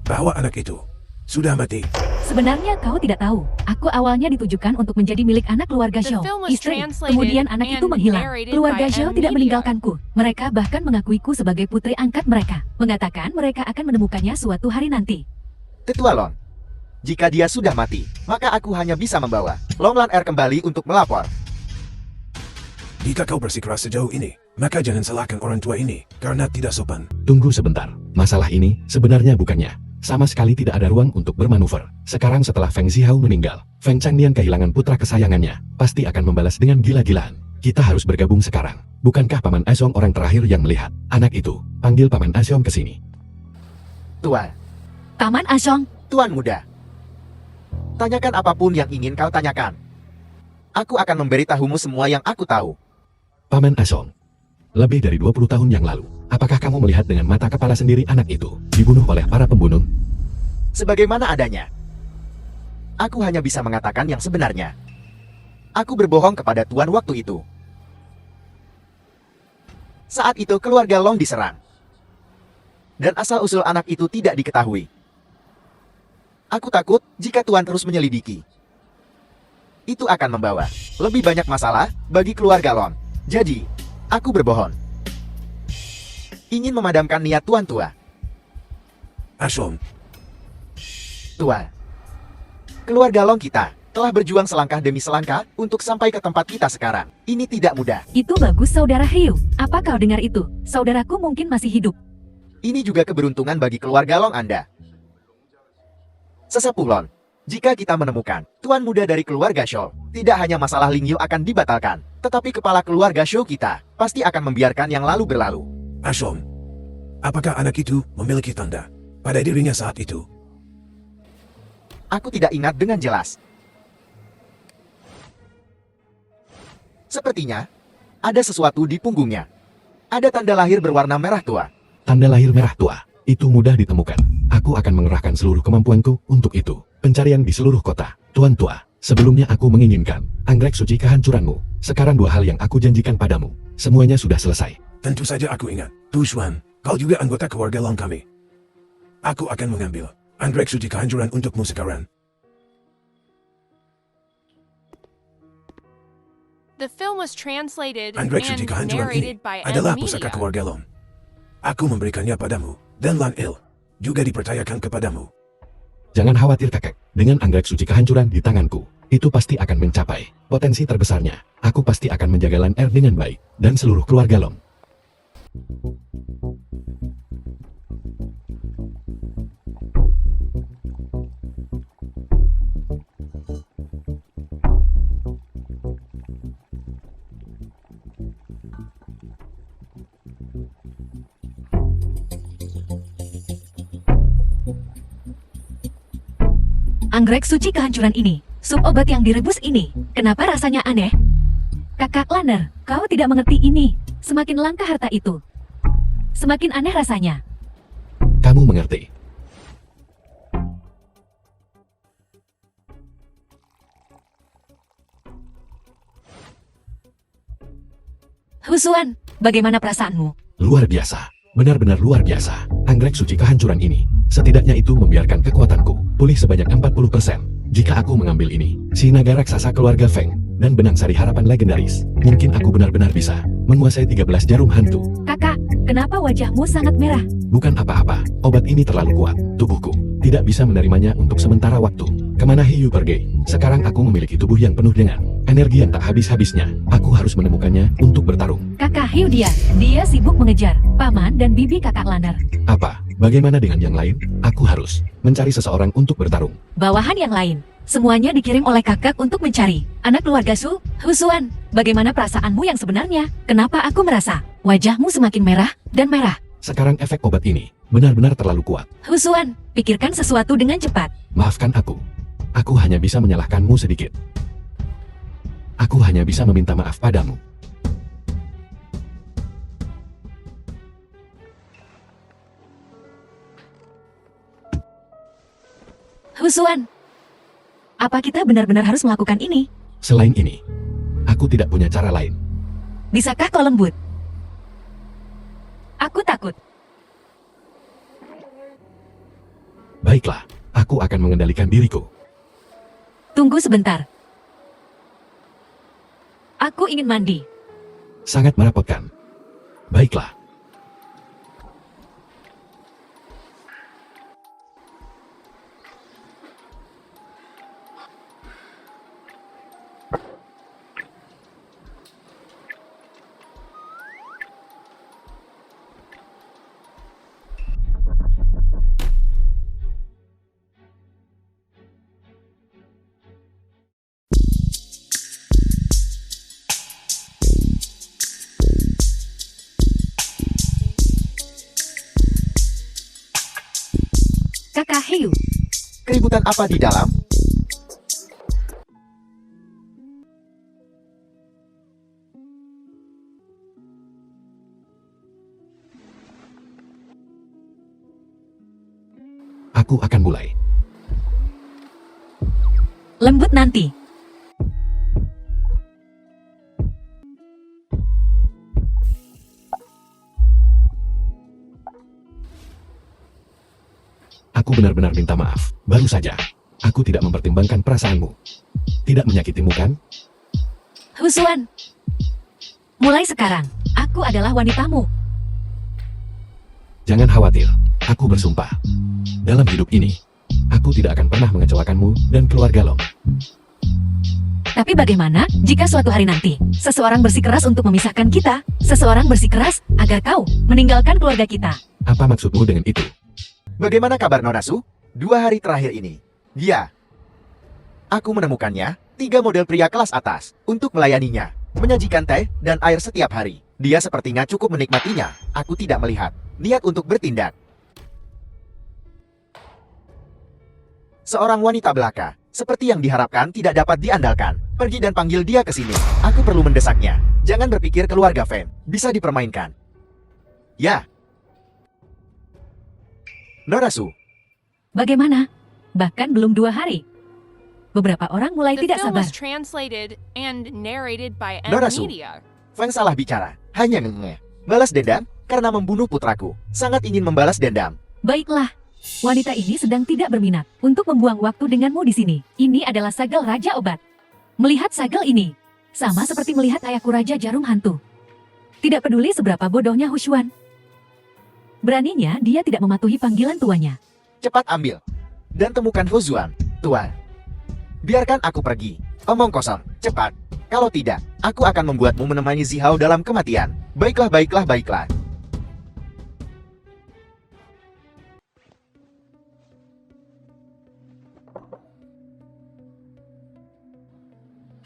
bahwa anak itu sudah mati. Sebenarnya kau tidak tahu. Aku awalnya ditujukan untuk menjadi milik anak keluarga The Zhou, film was istri. translated Kemudian anak itu and menghilang. narrated Keluarga by Zhou M. tidak Lydia. meninggalkanku. Mereka bahkan mengakuiku sebagai putri angkat mereka. Mengatakan mereka akan menemukannya suatu hari nanti. Tetua Lon, jika dia sudah mati, maka aku hanya bisa membawa Longlan Air kembali untuk melapor. Jika kau bersikeras sejauh ini, maka jangan salahkan orang tua ini karena tidak sopan. Tunggu sebentar. Masalah ini sebenarnya bukannya. Sama sekali tidak ada ruang untuk bermanuver. Sekarang setelah Feng Zihao meninggal, Feng Changnian kehilangan putra kesayangannya. Pasti akan membalas dengan gila-gilaan. Kita harus bergabung sekarang. Bukankah Paman Asong orang terakhir yang melihat anak itu? Panggil Paman Asong ke sini. Tuan, Paman Asong, Tuan muda. Tanyakan apapun yang ingin kau tanyakan. Aku akan memberitahumu semua yang aku tahu. Paman Asong. Lebih dari 20 tahun yang lalu, apakah kamu melihat dengan mata kepala sendiri anak itu dibunuh oleh para pembunuh? Sebagaimana adanya. Aku hanya bisa mengatakan yang sebenarnya. Aku berbohong kepada Tuan waktu itu. Saat itu keluarga Long diserang. Dan asal-usul anak itu tidak diketahui. Aku takut jika Tuan terus menyelidiki, itu akan membawa lebih banyak masalah bagi keluarga Long. Jadi, aku berbohong. Ingin memadamkan niat Tuan tua. Asong, Tuan, keluarga Long kita telah berjuang selangkah demi selangkah untuk sampai ke tempat kita sekarang. Ini tidak mudah. itu bagus saudara Heyu. Apa kau dengar itu? Saudaraku mungkin masih hidup. Ini juga keberuntungan bagi keluarga Long Anda. Sesepuh Lon, jika kita menemukan tuan muda dari keluarga Shaw, tidak hanya masalah Ling Yu akan dibatalkan, tetapi kepala keluarga Shaw kita pasti akan membiarkan yang lalu berlalu. Asong, apakah anak itu memiliki tanda pada dirinya saat itu? Aku tidak ingat dengan jelas. Sepertinya ada sesuatu di punggungnya. Ada tanda lahir berwarna merah tua. Tanda lahir merah tua. Itu mudah ditemukan. Aku akan mengerahkan seluruh kemampuanku untuk itu. Pencarian di seluruh kota. Tuan tua, Sebelumnya aku menginginkan anggrek suci kehancuranmu. Sekarang dua hal yang aku janjikan padamu. Semuanya sudah selesai. Tentu saja aku ingat. Tuan, kau juga anggota keluarga long kami. Aku akan mengambil anggrek suci kehancuran untukmu sekarang. The film was translated Anggrek suci and kehancuran ini narrated by adalah M pusaka Media. keluarga long. Aku memberikannya padamu, dan Lan Il juga dipercayakan kepadamu. Jangan khawatir kakek, dengan anggrek suci kehancuran di tanganku, itu pasti akan mencapai potensi terbesarnya. Aku pasti akan menjaga Lan Er dengan baik, dan seluruh keluarga Long. Anggrek suci kehancuran ini, sup obat yang direbus ini, kenapa rasanya aneh? Kakak Lanner, kau tidak mengerti ini. Semakin langka harta itu, semakin aneh rasanya. Kamu mengerti. Husuan, bagaimana perasaanmu? Luar biasa. Benar-benar luar biasa. Anggrek suci kehancuran ini, setidaknya itu membiarkan kekuatanku pulih sebanyak 40%. Jika aku mengambil ini, si naga raksasa keluarga Feng, dan benang sari harapan legendaris, mungkin aku benar-benar bisa menguasai 13 jarum hantu. Kakak, kenapa wajahmu sangat merah? Bukan apa-apa, obat ini terlalu kuat. Tubuhku tidak bisa menerimanya untuk sementara waktu. Kemana Hiu pergi? Sekarang aku memiliki tubuh yang penuh dengan energi yang tak habis-habisnya. Aku harus menemukannya untuk bertarung. Kakak Hiu dia sibuk mengejar paman dan bibi kakak Lanner. Apa? Bagaimana dengan yang lain? Aku harus mencari seseorang untuk bertarung. Bawahan yang lain, semuanya dikirim oleh kakak untuk mencari anak keluarga Su. Husuan, bagaimana perasaanmu yang sebenarnya? Kenapa aku merasa wajahmu semakin merah dan merah? Sekarang efek obat ini benar-benar terlalu kuat. Husuan, pikirkan sesuatu dengan cepat. Maafkan aku. Aku hanya bisa menyalahkanmu sedikit. Aku hanya bisa meminta maaf padamu. Husuan, apa kita benar-benar harus melakukan ini? Selain ini, aku tidak punya cara lain. Bisakah kau lembut? Aku takut. Baiklah, aku akan mengendalikan diriku. Tunggu sebentar. Aku ingin mandi. Sangat merepotkan. Baiklah. Kakak Hiu, Keributan apa di dalam? Aku akan mulai. lembut nanti. Aku benar-benar minta maaf. Baru saja, aku tidak mempertimbangkan perasaanmu. Tidak menyakitimu kan? Husuan. Mulai sekarang, aku adalah wanitamu. Jangan khawatir, aku bersumpah. Dalam hidup ini, aku tidak akan pernah mengecewakanmu dan keluarga Long. Tapi bagaimana jika suatu hari nanti, seseorang bersikeras untuk memisahkan kita? Seseorang bersikeras agar kau meninggalkan keluarga kita. Apa maksudmu dengan itu? Bagaimana kabar Norasu? 2 hari terakhir ini. Ya. Aku menemukannya, 3 model pria kelas atas, untuk melayaninya. Menyajikan teh dan air setiap hari. Dia sepertinya cukup menikmatinya. Aku tidak melihat niat untuk bertindak. Seorang wanita belaka, seperti yang diharapkan tidak dapat diandalkan. Pergi dan panggil dia ke sini. Aku perlu mendesaknya. Jangan berpikir keluarga Fan bisa dipermainkan. Ya. Norasu, Bagaimana? Bahkan belum 2 hari. Beberapa orang mulai The tidak film sabar. was translated and narrated by M Norasu. Media. Feng salah bicara, hanya ngenge. Balas dendam karena membunuh putraku. Sangat ingin membalas dendam. Baiklah. Wanita ini sedang tidak berminat untuk membuang waktu denganmu di sini. Ini adalah sagel Raja Obat. Melihat sagel ini, sama seperti melihat ayahku Raja Jarum Hantu. Tidak peduli seberapa bodohnya Hushuan. Beraninya dia tidak mematuhi panggilan tuanya. Cepat ambil. Dan temukan Huzuan, Tuan. Biarkan aku pergi. Omong kosong, cepat. Kalau tidak, aku akan membuatmu menemani Zihao dalam kematian. Baiklah, baiklah, baiklah.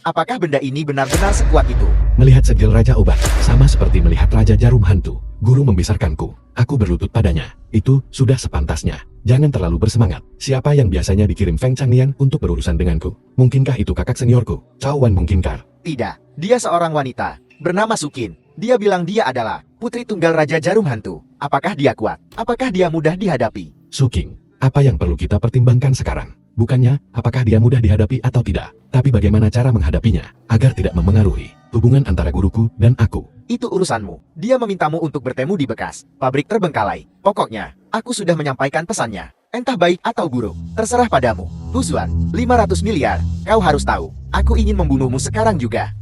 Apakah benda ini benar-benar sekuat itu? Melihat segel Raja Obat, sama seperti melihat Raja Jarum Hantu. Guru membesarkanku. Aku berlutut padanya. Itu sudah sepantasnya. Jangan terlalu bersemangat. Siapa yang biasanya dikirim Feng Changlian untuk berurusan denganku? Mungkinkah itu kakak seniorku? Cao Wan mungkinkah? Tidak, dia seorang wanita. Bernama Sukin. Dia bilang dia adalah putri tunggal Raja Jarum Hantu. Apakah dia kuat? Apakah dia mudah dihadapi? Suking, apa yang perlu kita pertimbangkan sekarang? Bukannya, apakah dia mudah dihadapi atau tidak, tapi bagaimana cara menghadapinya, agar tidak memengaruhi hubungan antara guruku dan aku. Itu urusanmu. Dia memintamu untuk bertemu di bekas pabrik terbengkalai. Pokoknya, aku sudah menyampaikan pesannya. Entah baik atau buruk, terserah padamu. Huzuan, 500 miliar. Kau harus tahu, aku ingin membunuhmu sekarang juga.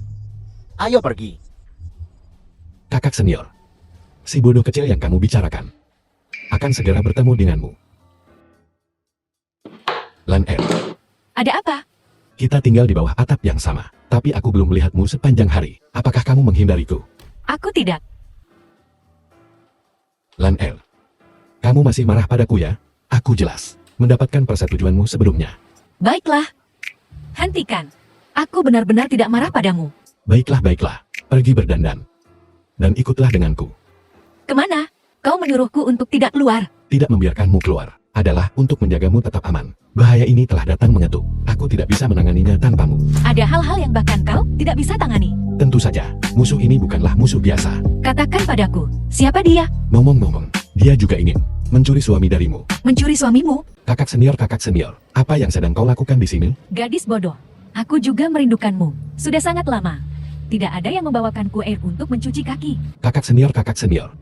Ayo pergi. Kakak senior, si bodoh kecil yang kamu bicarakan akan segera bertemu denganmu. Lan Er, Ada apa? kita tinggal di bawah atap yang sama, tapi aku belum melihatmu sepanjang hari. Apakah kamu menghindariku? Aku tidak. Lan Er, kamu masih marah padaku ya? Aku jelas mendapatkan persetujuanmu sebelumnya. Baiklah. Hentikan. Aku benar-benar tidak marah padamu. Baiklah, baiklah, pergi berdandan dan ikutlah denganku. Kemana? Kau menyuruhku untuk tidak keluar. Tidak membiarkanmu keluar adalah untuk menjagamu tetap aman. Bahaya ini telah datang mengetuk. Aku tidak bisa menanganinya tanpamu. Ada hal-hal yang bahkan kau tidak bisa tangani. Tentu saja, musuh ini bukanlah musuh biasa. Katakan padaku, siapa dia? Ngomong-ngomong, dia juga ingin mencuri suami darimu. Mencuri suamimu? Kakak senior, apa yang sedang kau lakukan di sini? Gadis bodoh. Aku juga merindukanmu. Sudah sangat lama. Tidak ada yang membawakanku air untuk mencuci kaki. Kakak senior,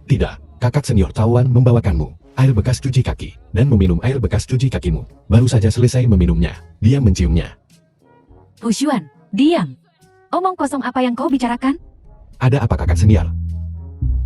tidak. Kakak senior Tawan membawakanmu air bekas cuci kaki dan meminum air bekas cuci kakimu. Baru saja selesai meminumnya, dia menciumnya. Hushuan, diam. Omong kosong apa yang kau bicarakan? Ada apa kakak senior?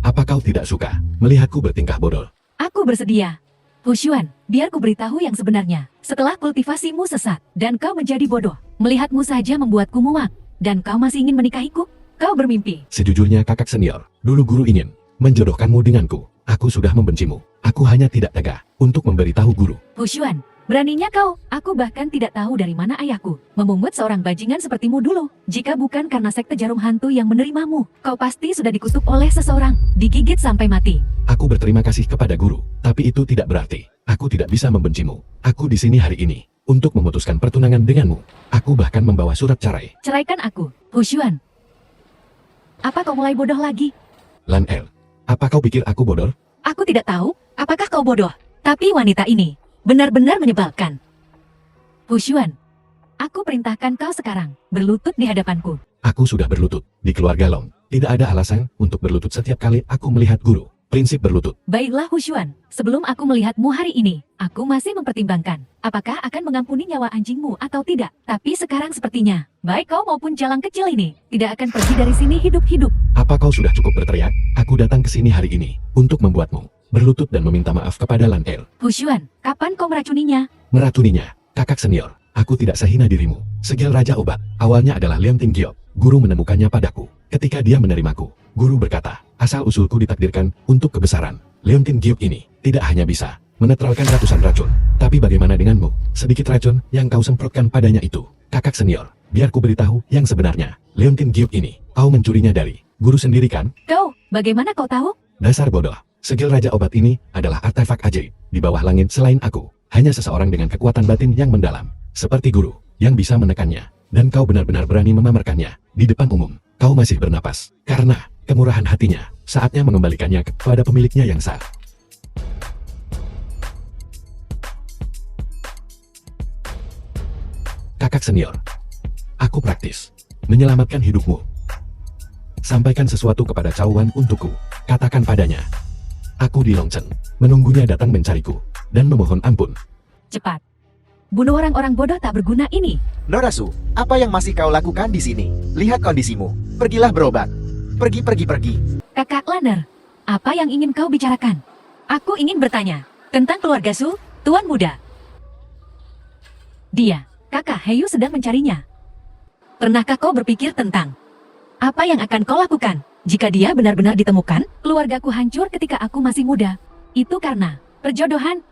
Apa kau tidak suka melihatku bertingkah bodoh? Aku bersedia. Hushuan, biar ku beritahu yang sebenarnya. Setelah kultivasimu sesat dan kau menjadi bodoh, melihatmu saja membuatku muak. Dan kau masih ingin menikahiku? Kau bermimpi. Sejujurnya kakak senior, dulu guru ingin menjodohkanmu denganku. Aku sudah membencimu. Aku hanya tidak tega untuk memberitahu guru. Hushuan, beraninya kau. Aku bahkan tidak tahu dari mana ayahku memungut seorang bajingan sepertimu dulu. Jika bukan karena sekte jarum hantu yang menerimamu, kau pasti sudah dikutuk oleh seseorang, digigit sampai mati. Aku berterima kasih kepada guru, tapi itu tidak berarti aku tidak bisa membencimu. Aku di sini hari ini untuk memutuskan pertunangan denganmu. Aku bahkan membawa surat cerai. Ceraikan aku, Hushuan. Apa kau mulai bodoh lagi? Lan Er, apa kau pikir aku bodoh? Aku tidak tahu apakah kau bodoh, tapi wanita ini benar-benar menyebalkan. Hushuan, aku perintahkan kau sekarang berlutut di hadapanku. Aku sudah berlutut di keluarga Long. Tidak ada alasan untuk berlutut setiap kali aku melihat guru. Prinsip berlutut. Baiklah Hushuan, sebelum aku melihatmu hari ini, aku masih mempertimbangkan apakah akan mengampuni nyawa anjingmu atau tidak. Tapi sekarang sepertinya, baik kau maupun jalang kecil ini, tidak akan pergi dari sini hidup-hidup. Apa kau sudah cukup berteriak? Aku datang ke sini hari ini untuk membuatmu berlutut dan meminta maaf kepada Lan Er. Hushuan, kapan kau meracuninya? Meracuninya, kakak senior. Aku tidak sehina dirimu. Segel Raja Obat, awalnya adalah Liam Ting Giok. Guru menemukannya padaku. Ketika dia menerimaku, guru berkata, asal-usulku ditakdirkan untuk kebesaran. Liam Ting Giok ini tidak hanya bisa menetralkan ratusan racun, tapi bagaimana denganmu? Sedikit racun yang kau semprotkan padanya itu. Kakak senior, biar ku beritahu yang sebenarnya. Liam Ting Giok ini, kau mencurinya dari guru sendiri kan? Kau, bagaimana kau tahu? Dasar bodoh. Segel Raja Obat ini adalah artefak ajaib di bawah langit selain aku. Hanya seseorang dengan kekuatan batin yang mendalam, seperti guru, yang bisa menekannya. Dan kau benar-benar berani memamerkannya di depan umum. Kau masih bernapas karena kemurahan hatinya. Saatnya mengembalikannya kepada pemiliknya yang sah. kakak senior. Aku praktis. Menyelamatkan hidupmu. Sampaikan sesuatu kepada Cao Wan untukku. Katakan padanya. Aku di Longchen, menunggunya datang mencariku, dan memohon ampun. Cepat. Bunuh orang-orang bodoh tak berguna ini. Norasu, apa yang masih kau lakukan di sini? Lihat kondisimu. Pergilah berobat. Pergi. Kakak Lanner, apa yang ingin kau bicarakan? Aku ingin bertanya tentang keluarga Su, Tuan Muda. Dia, kakak Heyu sedang mencarinya. Pernahkah kau berpikir tentang apa yang akan kau lakukan jika dia benar-benar ditemukan? Keluargaku hancur ketika aku masih muda. Itu karena perjodohan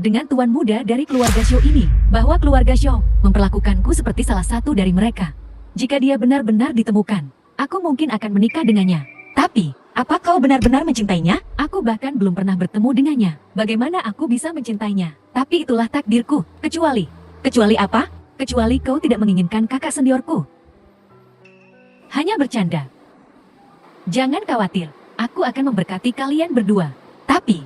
dengan tuan muda dari keluarga Xiao ini, bahwa keluarga Xiao memperlakukanku seperti salah satu dari mereka. Jika dia benar-benar ditemukan, aku mungkin akan menikah dengannya. Tapi, apa kau benar-benar mencintainya? Aku bahkan belum pernah bertemu dengannya. Bagaimana aku bisa mencintainya? Tapi itulah takdirku. Kecuali apa? Kecuali kau tidak menginginkan kakak seniorku. Hanya bercanda. Jangan khawatir, aku akan memberkati kalian berdua. Tapi,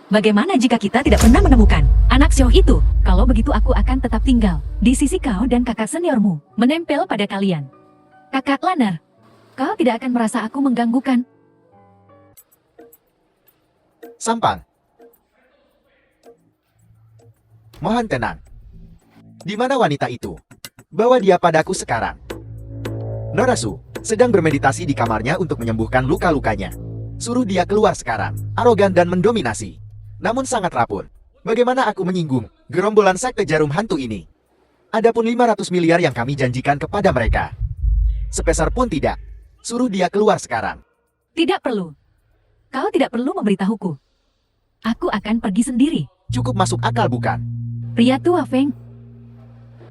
bagaimana jika kita tidak pernah menemukan anak Xiao itu? Kalau begitu aku akan tetap tinggal di sisi kau dan kakak seniormu, menempel pada kalian. Kakak Lanner, kau tidak akan merasa aku mengganggukan. Sampang. Mohon tenang. Di mana wanita itu? Bawa dia padaku sekarang. Norasu sedang bermeditasi di kamarnya untuk menyembuhkan luka-lukanya. Suruh dia keluar sekarang. Arogan dan mendominasi. Namun sangat rapun. Bagaimana aku menyinggung gerombolan sekte jarum hantu ini? Adapun 500 miliar yang kami janjikan kepada mereka, sepeser pun tidak. Suruh dia keluar sekarang. Tidak perlu. Kau tidak perlu memberitahuku. Aku akan pergi sendiri. Cukup masuk akal bukan? Pria tua Feng.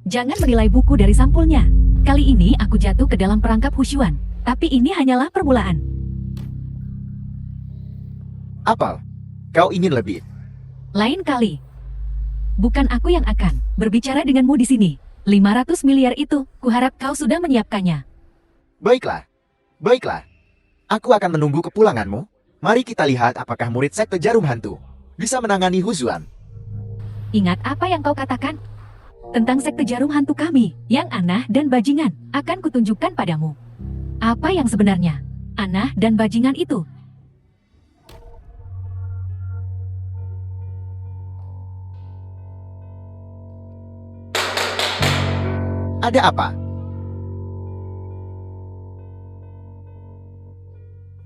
Jangan menilai buku dari sampulnya. Kali ini aku jatuh ke dalam perangkap Hushuan. Tapi ini hanyalah permulaan. Apel, kau ingin lebih? Lain kali. Bukan aku yang akan berbicara denganmu di sini. 500 miliar itu, kuharap kau sudah menyiapkannya. Baiklah. Aku akan menunggu kepulanganmu. Mari kita lihat apakah murid sekte jarum hantu bisa menangani Hushuan. Ingat apa yang kau katakan? Tentang sekte jarum hantu kami, yang Anah dan Bajingan, akan kutunjukkan padamu. Apa yang sebenarnya Anah dan Bajingan itu? Ada apa?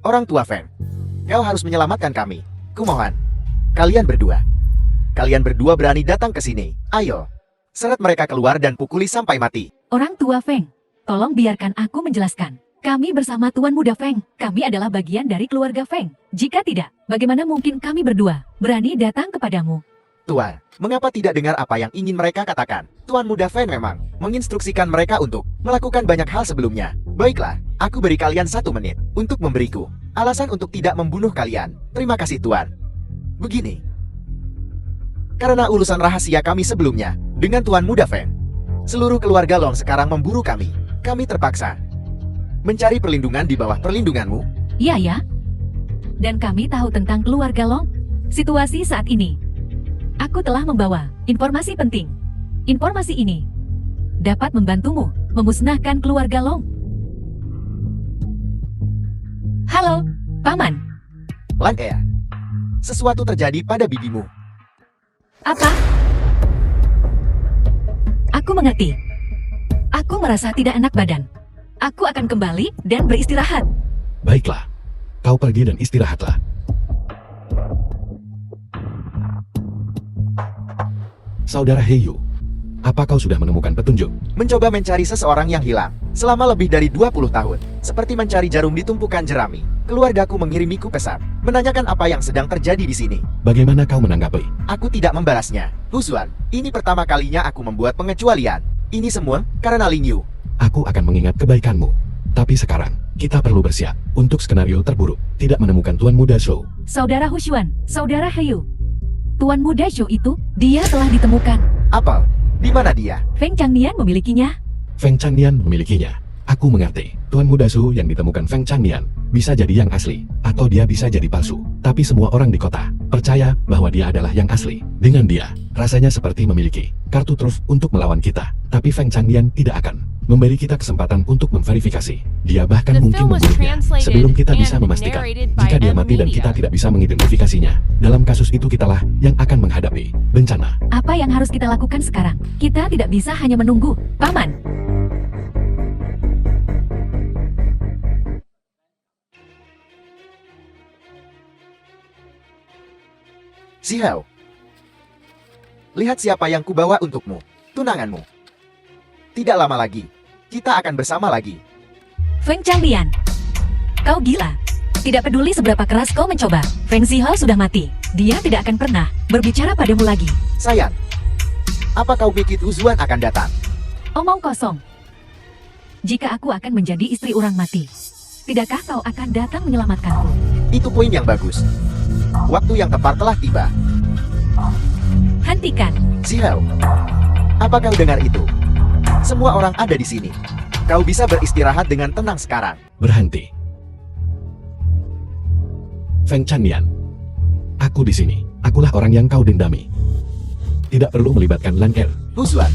Orang tua Feng, kau harus menyelamatkan kami. Kumohon. Kalian berdua berani datang ke sini. Ayo. Seret mereka keluar dan pukuli sampai mati. Orang tua Feng, tolong biarkan aku menjelaskan. Kami bersama Tuan Muda Feng. Kami adalah bagian dari keluarga Feng. Jika tidak, bagaimana mungkin kami berdua berani datang kepadamu? Tuan, mengapa tidak dengar apa yang ingin mereka katakan? Tuan Muda Feng memang menginstruksikan mereka untuk melakukan banyak hal sebelumnya. Baiklah, aku beri kalian 1 menit untuk memberiku alasan untuk tidak membunuh kalian. Terima kasih Tuan. Begini. Karena urusan rahasia kami sebelumnya dengan Tuan Muda Feng, seluruh keluarga Long sekarang memburu kami. Kami terpaksa mencari perlindungan di bawah perlindunganmu. Iya ya. Dan kami tahu tentang keluarga Long. Situasi saat ini. Aku telah membawa informasi penting. Informasi ini dapat membantumu memusnahkan keluarga Long. Halo, Paman. Lan Ea, sesuatu terjadi pada bibimu. Apa? Aku mengerti. Aku merasa tidak enak badan. Aku akan kembali dan beristirahat. Baiklah. Kau pergi dan istirahatlah. Saudara Heyu, apa kau sudah menemukan petunjuk? Mencoba mencari seseorang yang hilang selama lebih dari 20 tahun. Seperti mencari jarum di tumpukan jerami. Keluargaku mengirimiku pesan, menanyakan apa yang sedang terjadi di sini. Bagaimana kau menanggapi? Aku tidak membalasnya. Hushuan, ini pertama kalinya aku membuat pengecualian. Ini semua karena Ling Yu. Aku akan mengingat kebaikanmu. Tapi sekarang, kita perlu bersiap untuk skenario terburuk. Tidak menemukan Tuan Muda Shou. Saudara Hushuan, Saudara Heyu. Tuan Muda Shou itu, dia telah ditemukan. Apel, di mana dia? Feng Changnian memilikinya. Feng Changnian memilikinya. Aku mengerti. Tuan Muda Su yang ditemukan Feng Changnian bisa jadi yang asli, atau dia bisa jadi palsu. Tapi semua orang di kota percaya bahwa dia adalah yang asli. Dengan dia, rasanya seperti memiliki kartu truf untuk melawan kita. Tapi Feng Changnian tidak akan memberi kita kesempatan untuk memverifikasi. Dia bahkan The mungkin film was membunuhnya translated sebelum kita bisa and memastikan narrated by jika dia M mati dan Media. kita tidak bisa mengidentifikasinya. Dalam kasus itu kitalah yang akan menghadapi bencana. Apa yang harus kita lakukan sekarang? Kita tidak bisa hanya menunggu, Paman. Si Hao. Lihat siapa yang kubawa untukmu. Tunanganmu. Tidak lama lagi, kita akan bersama lagi. Feng Changlian, kau gila. Tidak peduli seberapa keras kau mencoba, Feng Zihao sudah mati. Dia tidak akan pernah berbicara padamu lagi. Sayang, apa kau pikir Huzuan akan datang? Omong kosong. Jika aku akan menjadi istri orang mati, tidakkah kau akan datang menyelamatkanku? Itu poin yang bagus. Waktu yang tepat telah tiba. Hentikan. Si Hao, apa kau dengar itu? Semua orang ada di sini. Kau bisa beristirahat dengan tenang sekarang. Berhenti. Feng Changnian, aku di sini. Akulah orang yang kau dendami. Tidak perlu melibatkan Lan Er. Huzuan,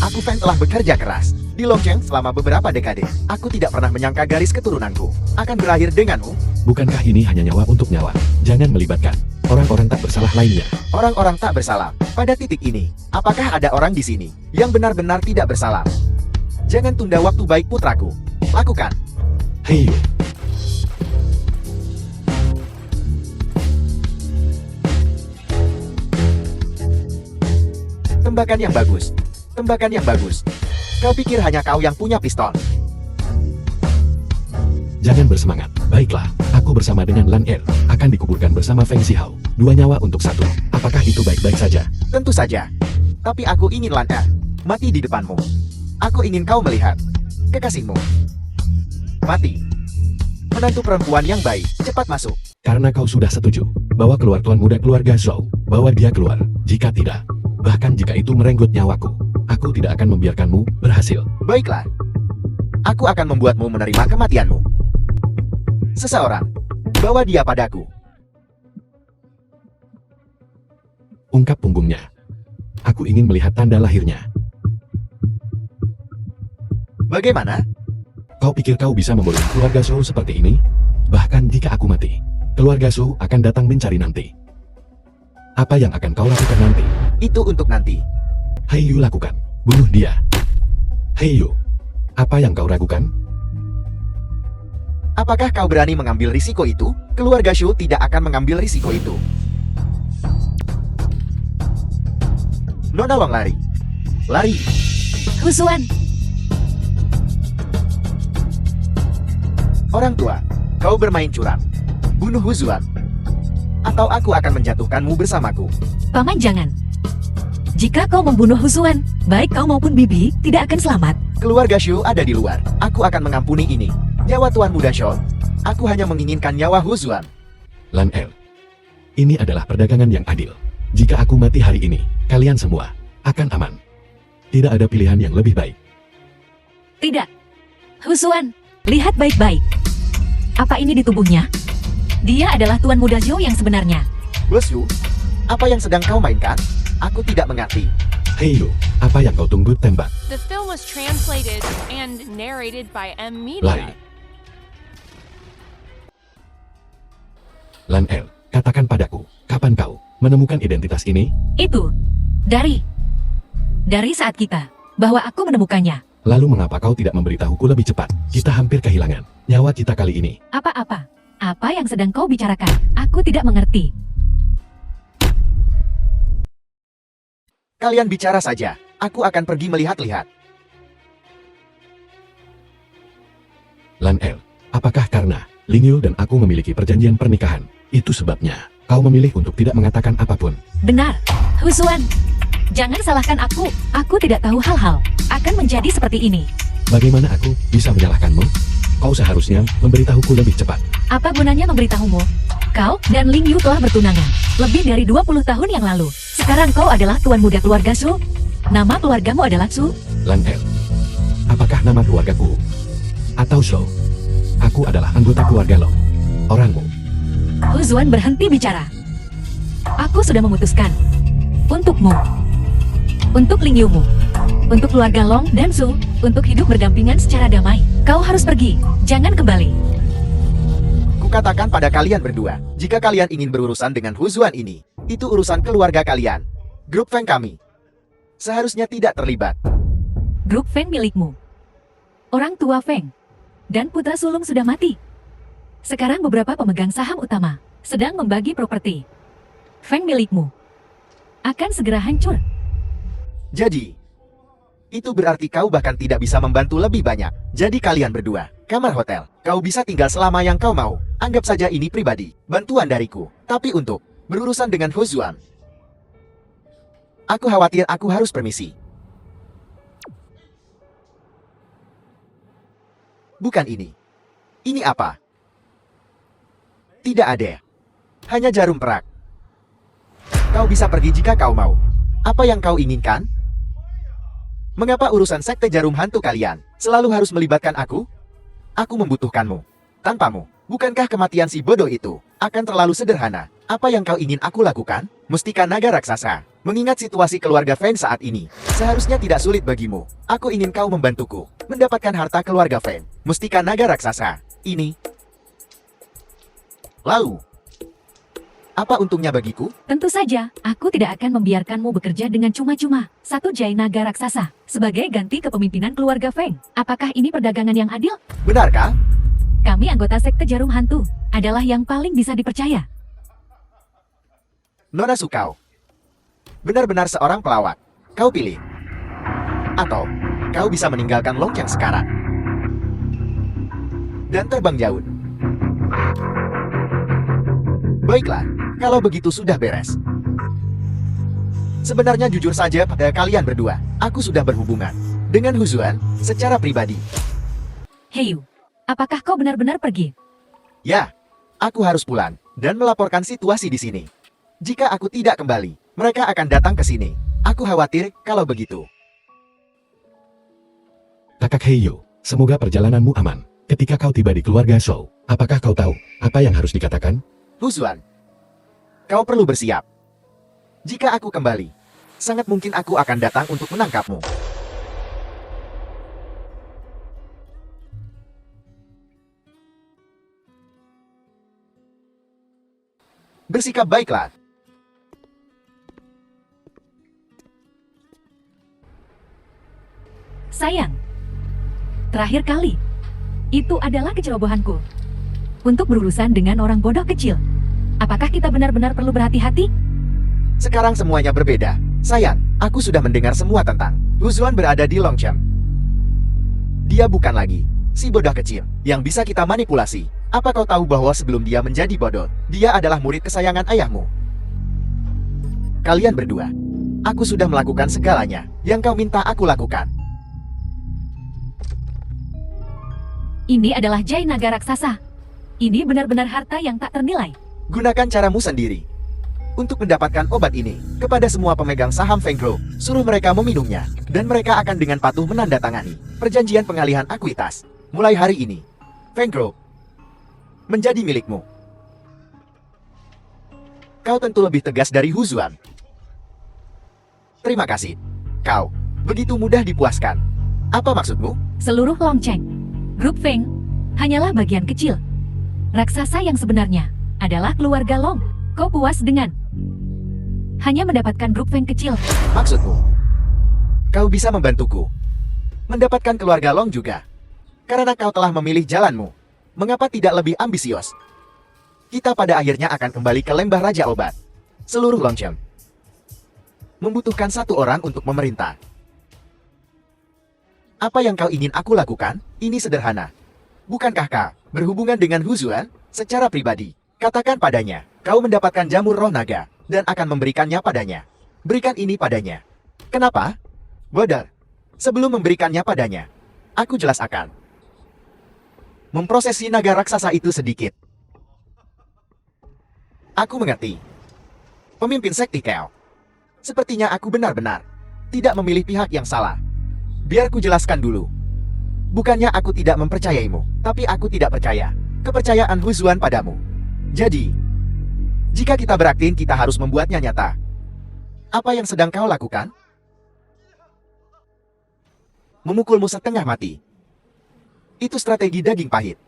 aku Feng telah bekerja keras di Longcheng selama beberapa dekade. Aku tidak pernah menyangka garis keturunanku akan berakhir denganmu. Bukankah ini hanya nyawa untuk nyawa? Jangan melibatkan orang-orang tak bersalah lainnya. Orang-orang tak bersalah. Pada titik ini, apakah ada orang di sini yang benar-benar tidak bersalah? Jangan tunda waktu baik putraku. Lakukan. Hei Yu, Tembakan yang bagus. Tembakan yang bagus. Kau pikir hanya kau yang punya pistol? jangan bersemangat. Baiklah, aku bersama dengan Lan Er akan dikuburkan bersama Feng Zihao. 2 nyawa untuk 1. Apakah itu baik-baik saja? Tentu saja. Tapi aku ingin Lan Er mati di depanmu. Aku ingin kau melihat kekasihmu mati. Menantu perempuan yang baik, cepat masuk. Karena kau sudah setuju, bawa keluar tuan muda keluarga Zhou. Bawa dia keluar. Jika tidak, bahkan jika itu merenggut nyawaku, aku tidak akan membiarkanmu berhasil. Baiklah. Aku akan membuatmu menerima kematianmu. Seseorang, bawa dia padaku. Ungkap punggungnya. Aku ingin melihat tanda lahirnya. Bagaimana? Kau pikir kau bisa membodohi keluarga Zhou seperti ini? Bahkan jika aku mati, keluarga Zhou akan datang mencari nanti. Apa yang akan kau lakukan nanti? Itu untuk nanti. Hei Yu, lakukan. Bunuh dia. Hei Yu, apa yang kau ragukan? Apakah kau berani mengambil risiko itu? Keluarga Shu tidak akan mengambil risiko itu. Nona Wang lari. Lari. Huzuan, Orang tua, kau bermain curang. Bunuh Huzuan. Atau aku akan menjatuhkanmu bersamaku. Paman jangan. Jika kau membunuh Huzuan, baik kau maupun Bibi tidak akan selamat. Keluarga Shu ada di luar. Aku akan mengampuni ini. Nyawa Tuan Muda Shou. Aku hanya menginginkan nyawa Huzuan. Lan Er, ini adalah perdagangan yang adil. Jika aku mati hari ini, kalian semua akan aman. Tidak ada pilihan yang lebih baik. Tidak. Huzuan, lihat baik-baik. Apa ini di tubuhnya? Dia adalah Tuan Muda Zhou yang sebenarnya. Bos Yu, apa yang sedang kau mainkan? Aku tidak mengerti. Hei Yu, apa yang kau tunggu? Tembak. The film was translated and narrated by M Lari. Media. Lan Er, katakan padaku, kapan kau menemukan identitas ini? Itu. Dari saat kita. Bahwa aku menemukannya. Lalu mengapa kau tidak memberitahuku lebih cepat? Kita hampir kehilangan nyawa kita kali ini. Apa-apa? Apa yang sedang kau bicarakan? Aku tidak mengerti. Kalian bicara saja. Aku akan pergi melihat-lihat. Lan Er, apakah karena Ling Yu dan aku memiliki perjanjian pernikahan? Itu sebabnya kau memilih untuk tidak mengatakan apapun. Benar. Huzuan, jangan salahkan aku. Aku tidak tahu hal-hal akan menjadi seperti ini. Bagaimana aku bisa menyalahkanmu? Kau seharusnya memberitahuku lebih cepat. Apa gunanya memberitahumu? Kau dan Ling Yu telah bertunangan lebih dari 20 tahun yang lalu. Sekarang kau adalah tuan muda keluarga Shu. Nama keluargamu adalah Shu. Lan Er, apakah nama keluargaku atau Shou. Aku adalah anggota keluarga Long. Orangmu. Hu Zuan berhenti bicara. Aku sudah memutuskan. Untukmu. Untuk Ling Yumu. Untuk keluarga Long dan Su. Untuk hidup berdampingan secara damai. Kau harus pergi. Jangan kembali. Kukatakan pada kalian berdua, jika kalian ingin berurusan dengan Hu Zuan ini, itu urusan keluarga kalian. Grup Feng kami seharusnya tidak terlibat. Grup Feng milikmu. Orang tua Feng dan putra sulung sudah mati. Sekarang beberapa pemegang saham utama sedang membagi properti. Feng milikmu akan segera hancur. Jadi, itu berarti kau bahkan tidak bisa membantu lebih banyak. Jadi kalian berdua, kamar hotel, kau bisa tinggal selama yang kau mau. Anggap saja ini pribadi, bantuan dariku. Tapi untuk berurusan dengan Hu Zuan, aku khawatir aku harus permisi. Bukan ini. Ini apa? Tidak ada. Hanya jarum perak. Kau bisa pergi jika kau mau. Apa yang kau inginkan? Mengapa urusan sekte jarum hantu kalian selalu harus melibatkan aku? Aku membutuhkanmu. Tanpamu, bukankah kematian si bodoh itu akan terlalu sederhana? Apa yang kau ingin aku lakukan? Mustika naga raksasa. Mengingat situasi keluarga Feng saat ini, seharusnya tidak sulit bagimu. Aku ingin kau membantuku mendapatkan harta keluarga Feng. Mustika naga raksasa. Ini. Lalu, apa untungnya bagiku? Tentu saja, aku tidak akan membiarkanmu bekerja dengan cuma-cuma. Satu Jai Naga Raksasa sebagai ganti kepemimpinan keluarga Feng. Apakah ini perdagangan yang adil? Benarkah? Kami anggota sekte jarum hantu adalah yang paling bisa dipercaya. Nona Sukau, benar-benar seorang pelawak. Kau pilih. Atau, kau bisa meninggalkan Longqiang sekarang dan terbang jauh. Baiklah, kalau begitu sudah beres. Sebenarnya jujur saja pada kalian berdua, aku sudah berhubungan dengan Hu Zuan secara pribadi. Heyu, apakah kau benar-benar pergi? Ya, aku harus pulang dan melaporkan situasi di sini. Jika aku tidak kembali, mereka akan datang ke sini. Aku khawatir kalau begitu. Kakak Heiyo, semoga perjalananmu aman. Ketika kau tiba di keluarga Shou, apakah kau tahu apa yang harus dikatakan? Hu Zuan, kau perlu bersiap. Jika aku kembali, sangat mungkin aku akan datang untuk menangkapmu. Bersikap baiklah. Sayang, terakhir kali, itu adalah kecerobohanku. Untuk berurusan dengan orang bodoh kecil. Apakah kita benar-benar perlu berhati-hati? Sekarang semuanya berbeda. Sayang, aku sudah mendengar semua tentang Hu Zuan berada di Longqiang. Dia bukan lagi si bodoh kecil yang bisa kita manipulasi. Apa kau tahu bahwa sebelum dia menjadi bodoh, dia adalah murid kesayangan ayahmu? Kalian berdua, aku sudah melakukan segalanya yang kau minta aku lakukan. Ini adalah Jai Naga Raksasa. Ini benar-benar harta yang tak ternilai. Gunakan caramu sendiri untuk mendapatkan obat ini. Kepada semua pemegang saham Feng Group, suruh mereka meminumnya, dan mereka akan dengan patuh menandatangani perjanjian pengalihan akuitas. Mulai hari ini, Feng Group menjadi milikmu. Kau tentu lebih tegas dari Hu Zuan. Terima kasih. Kau begitu mudah dipuaskan. Apa maksudmu? Seluruh Longqiang, Grup Feng, hanyalah bagian kecil. Raksasa yang sebenarnya adalah keluarga Long. Kau puas dengan hanya mendapatkan grup Feng kecil? Maksudmu, kau bisa membantuku mendapatkan keluarga Long juga. Karena kau telah memilih jalanmu. Mengapa tidak lebih ambisius? Kita pada akhirnya akan kembali ke lembah Raja Obat. Seluruh Longqiang membutuhkan satu orang untuk memerintah. Apa yang kau ingin aku lakukan? Ini sederhana. Bukankah kau berhubungan dengan Hu Zuan secara pribadi? Katakan padanya, kau mendapatkan jamur roh naga dan akan memberikannya padanya. Berikan ini padanya. Kenapa? Bodoh. Sebelum memberikannya padanya, aku jelas akan memprosesi naga raksasa itu sedikit. Aku mengerti. Pemimpin sekte kau. Sepertinya aku benar-benar tidak memilih pihak yang salah. Biar ku jelaskan dulu. Bukannya aku tidak mempercayaimu, tapi aku tidak percaya kepercayaan Huzuan padamu. Jadi, jika kita berakting, kita harus membuatnya nyata. Apa yang sedang kau lakukan? Memukulmu setengah mati. Itu strategi daging pahit.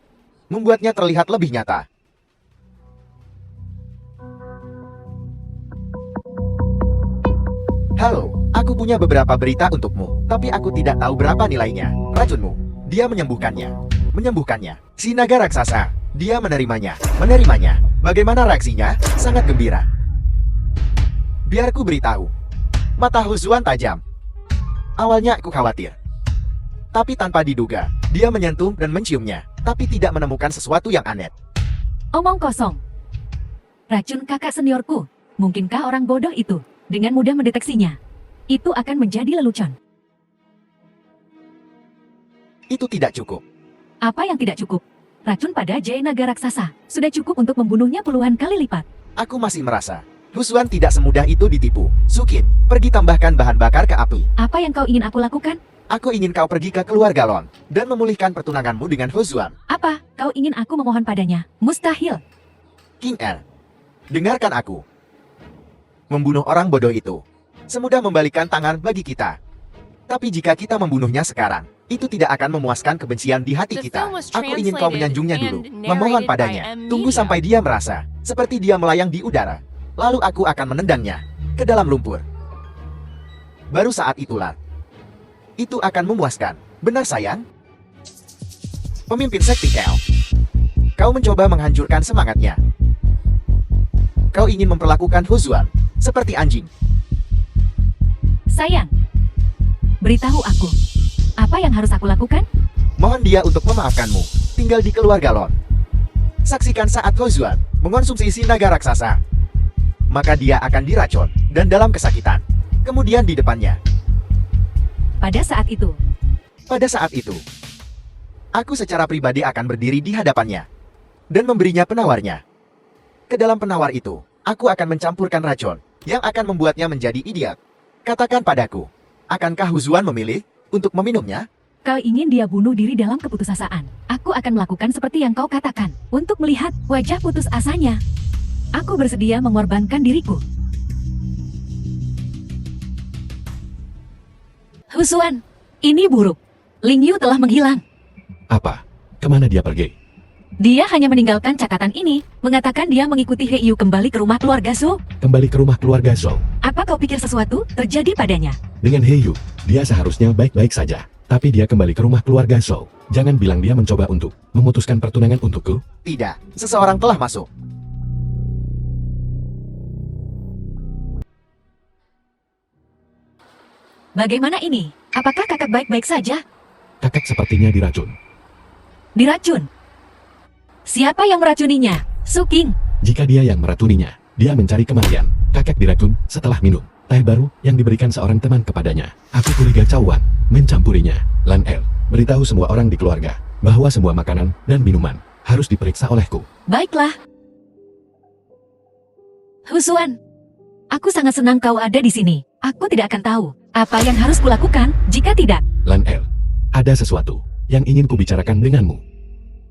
Membuatnya terlihat lebih nyata. Halo, aku punya beberapa berita untukmu, tapi aku tidak tahu berapa nilainya. Racunmu, dia menyembuhkannya. Menyembuhkannya. Si naga raksasa, dia menerimanya. Menerimanya. Bagaimana reaksinya? Sangat gembira. Biar ku beritahu. Mata Huzuan tajam. Awalnya aku khawatir. Tapi tanpa diduga, dia menyentuh dan menciumnya, tapi tidak menemukan sesuatu yang aneh. Omong kosong. Racun kakak seniorku. Mungkinkah orang bodoh itu dengan mudah mendeteksinya? Itu akan menjadi lelucon. Itu tidak cukup. Apa yang tidak cukup? Racun pada Jaya Naga Raksasa sudah cukup untuk membunuhnya puluhan kali lipat. Aku masih merasa Huzuan tidak semudah itu ditipu. Sukin, pergi tambahkan bahan bakar ke api. Apa yang kau ingin aku lakukan? Aku ingin kau pergi ke keluarga Lon dan memulihkan pertunanganmu dengan Huzuan. Apa? Kau ingin aku memohon padanya? Mustahil. King El, dengarkan aku. Membunuh orang bodoh itu semudah membalikan tangan bagi kita. Tapi jika kita membunuhnya sekarang, itu tidak akan memuaskan kebencian di hati kita. Aku ingin kau menyanjungnya dulu, memohon padanya. Tunggu sampai dia merasa seperti dia melayang di udara. Lalu aku akan menendangnya ke dalam lumpur. Baru saat itulah itu akan memuaskan. Benar sayang? Pemimpin sekte Kel, kau mencoba menghancurkan semangatnya. Kau ingin memperlakukan Huzuan seperti anjing. Sayang, beritahu aku, apa yang harus aku lakukan? Mohon dia untuk memaafkanmu. Tinggal di keluarga Lon. Saksikan saat Huzuan mengonsumsi si naga raksasa. Maka dia akan diracun dan dalam kesakitan. Kemudian di depannya. Pada saat itu, aku secara pribadi akan berdiri di hadapannya dan memberinya penawarnya. Ke dalam penawar itu, aku akan mencampurkan racun yang akan membuatnya menjadi idiot. Katakan padaku, akankah Huzuan memilih untuk meminumnya? kau ingin dia bunuh diri dalam keputusasaan. Aku akan melakukan seperti yang kau katakan, untuk melihat wajah putus asanya. Aku bersedia mengorbankan diriku. Huzuan, ini buruk. Ling Yu telah menghilang. Apa? Kemana dia pergi? Dia hanya meninggalkan catatan ini, mengatakan dia mengikuti He Yu kembali ke rumah keluarga Zhou. Kembali ke rumah keluarga Zhou. Apa kau pikir sesuatu terjadi padanya? Dengan Heyu, dia seharusnya baik-baik saja. Tapi dia kembali ke rumah keluarga Zhou. Jangan bilang dia mencoba untuk memutuskan pertunangan untukku. Tidak, seseorang telah masuk. Bagaimana ini? Apakah kakak baik-baik saja? Kakak sepertinya diracun. Diracun? Siapa yang meracuninya? Su King. Jika dia yang meracuninya, dia mencari kematian. Kakak diracun setelah minum teh baru yang diberikan seorang teman kepadanya. Aku curiga Cawan mencampurinya. Lan El, beritahu semua orang di keluarga bahwa semua makanan dan minuman harus diperiksa olehku. Baiklah. Huzuan, aku sangat senang kau ada di sini. Aku tidak akan tahu apa yang harus kulakukan jika tidak. Lan El, ada sesuatu yang ingin kubicarakan denganmu.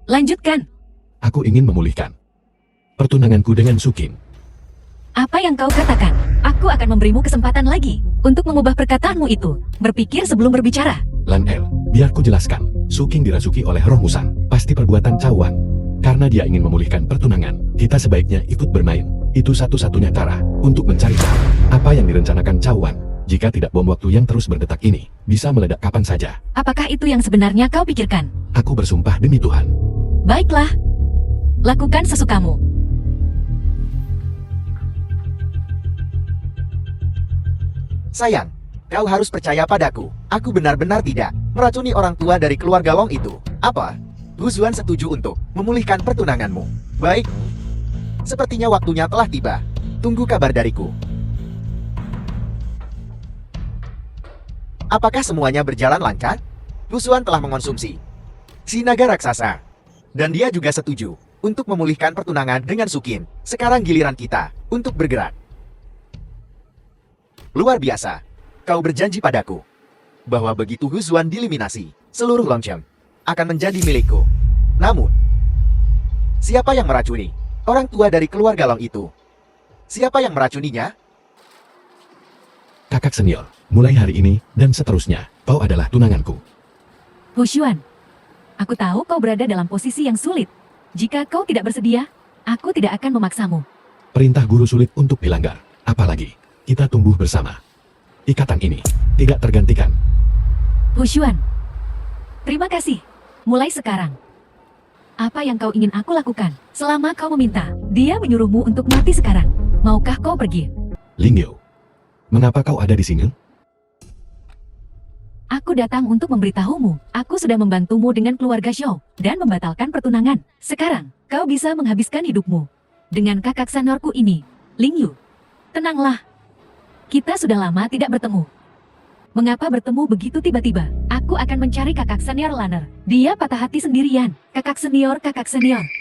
Lanjutkan. Aku ingin memulihkan pertunanganku dengan Sukin. Apa yang kau katakan? Aku akan memberimu kesempatan lagi untuk mengubah perkataanmu itu. Berpikir sebelum berbicara. Lan El, biar ku jelaskan. Suking dirasuki oleh roh Musan. Pasti perbuatan Cawan. Karena dia ingin memulihkan pertunangan, kita sebaiknya ikut bermain. Itu satu-satunya cara untuk mencari tahu apa yang direncanakan Cawan. Jika tidak, bom waktu yang terus berdetak ini bisa meledak kapan saja. Apakah itu yang sebenarnya kau pikirkan? Aku bersumpah demi Tuhan. Baiklah. Lakukan sesukamu. Sayang, kau harus percaya padaku. Aku benar-benar tidak meracuni orang tua dari keluarga Long itu. Apa? Huzuan setuju untuk memulihkan pertunanganmu. Baik. Sepertinya waktunya telah tiba. Tunggu kabar dariku. Apakah semuanya berjalan lancar? Huzuan telah mengonsumsi si naga raksasa. Dan dia juga setuju untuk memulihkan pertunangan dengan Sukin. Sekarang giliran kita untuk bergerak. Luar biasa. Kau berjanji padaku bahwa begitu Huzuan dieliminasi, seluruh Longchem akan menjadi milikku. Namun, siapa yang meracuni orang tua dari keluarga Long itu? Siapa yang meracuninya? Kakak senior, mulai hari ini dan seterusnya, kau adalah tunanganku. Hushuan, aku tahu kau berada dalam posisi yang sulit. Jika kau tidak bersedia, aku tidak akan memaksamu. Perintah guru sulit untuk dilanggar. Apalagi, kita tumbuh bersama. Ikatan ini tidak tergantikan. Hushuan, terima kasih. Mulai sekarang, apa yang kau ingin aku lakukan? Selama kau meminta, dia menyuruhmu untuk mati sekarang. Maukah kau pergi? Lingyou, mengapa kau ada di sini? Aku datang untuk memberitahumu. Aku sudah membantumu dengan keluarga Zhou dan membatalkan pertunangan. Sekarang, kau bisa menghabiskan hidupmu dengan kakak seniorku ini, Lingyu. Tenanglah. Kita sudah lama tidak bertemu. Mengapa bertemu begitu tiba-tiba? Aku akan mencari kakak senior Lanner. Dia patah hati sendirian. Kakak senior,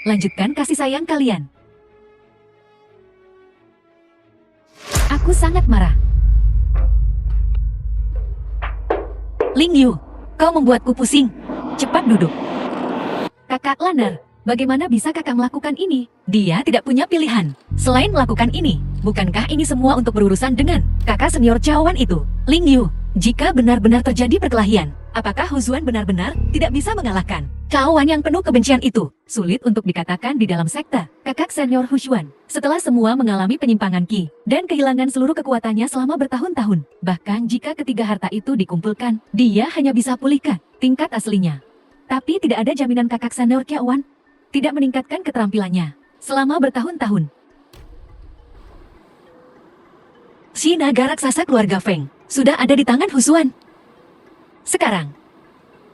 lanjutkan kasih sayang kalian. Aku sangat marah. Lingyu, kau membuatku pusing. Cepat duduk. Kakak Lanner, bagaimana bisa kakak melakukan ini? Dia tidak punya pilihan selain melakukan ini. Bukankah ini semua untuk berurusan dengan kakak senior Cawan itu? Lingyu, jika benar-benar terjadi perkelahian, apakah Huzuan benar-benar tidak bisa mengalahkan Cawan yang penuh kebencian itu? Sulit untuk dikatakan di dalam sekte kakak senior Huzuan. Setelah semua mengalami penyimpangan Qi dan kehilangan seluruh kekuatannya selama bertahun-tahun, bahkan jika ketiga harta itu dikumpulkan, dia hanya bisa pulihkan tingkat aslinya. Tapi tidak ada jaminan kakak senior Cawan tidak meningkatkan keterampilannya selama bertahun-tahun. Si naga raksasa keluarga Feng sudah ada di tangan Huzuan. Sekarang,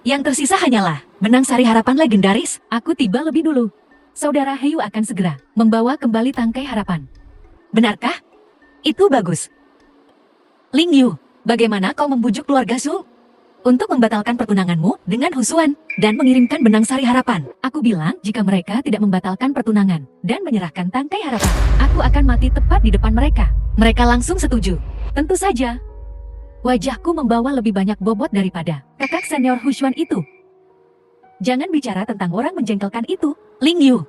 yang tersisa hanyalah benang sari harapan legendaris. Aku tiba lebih dulu. Saudara Heyu akan segera membawa kembali tangkai harapan. Benarkah? Itu bagus. Lingyu, bagaimana kau membujuk keluarga Zhou untuk membatalkan pertunanganmu dengan Huzuan dan mengirimkan benang sari harapan? Aku bilang jika mereka tidak membatalkan pertunangan dan menyerahkan tangkai harapan, aku akan mati tepat di depan mereka. Mereka langsung setuju. Tentu saja. Wajahku membawa lebih banyak bobot daripada kakak senior Huzuan itu. Jangan bicara tentang orang menjengkelkan itu, Lingyu.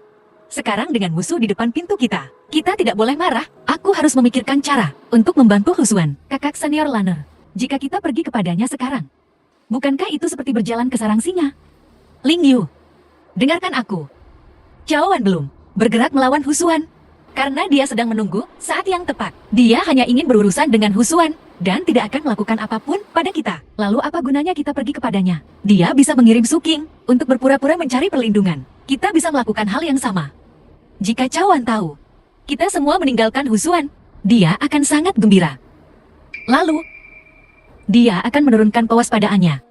Sekarang dengan musuh di depan pintu kita tidak boleh marah. Aku harus memikirkan cara untuk membantu Huzuan, kakak senior Lanner. Jika kita pergi kepadanya sekarang, bukankah itu seperti berjalan ke sarang singa? Lingyu, dengarkan aku. Cawan belum bergerak melawan Huzuan karena dia sedang menunggu saat yang tepat. Dia hanya ingin berurusan dengan Huzuan dan tidak akan melakukan apapun pada kita. Lalu apa gunanya kita pergi kepadanya? Dia bisa mengirim Suking untuk berpura-pura mencari perlindungan. Kita bisa melakukan hal yang sama. Jika Cawan tahu kita semua meninggalkan Huzuan, dia akan sangat gembira. Lalu, dia akan menurunkan kewaspadaannya.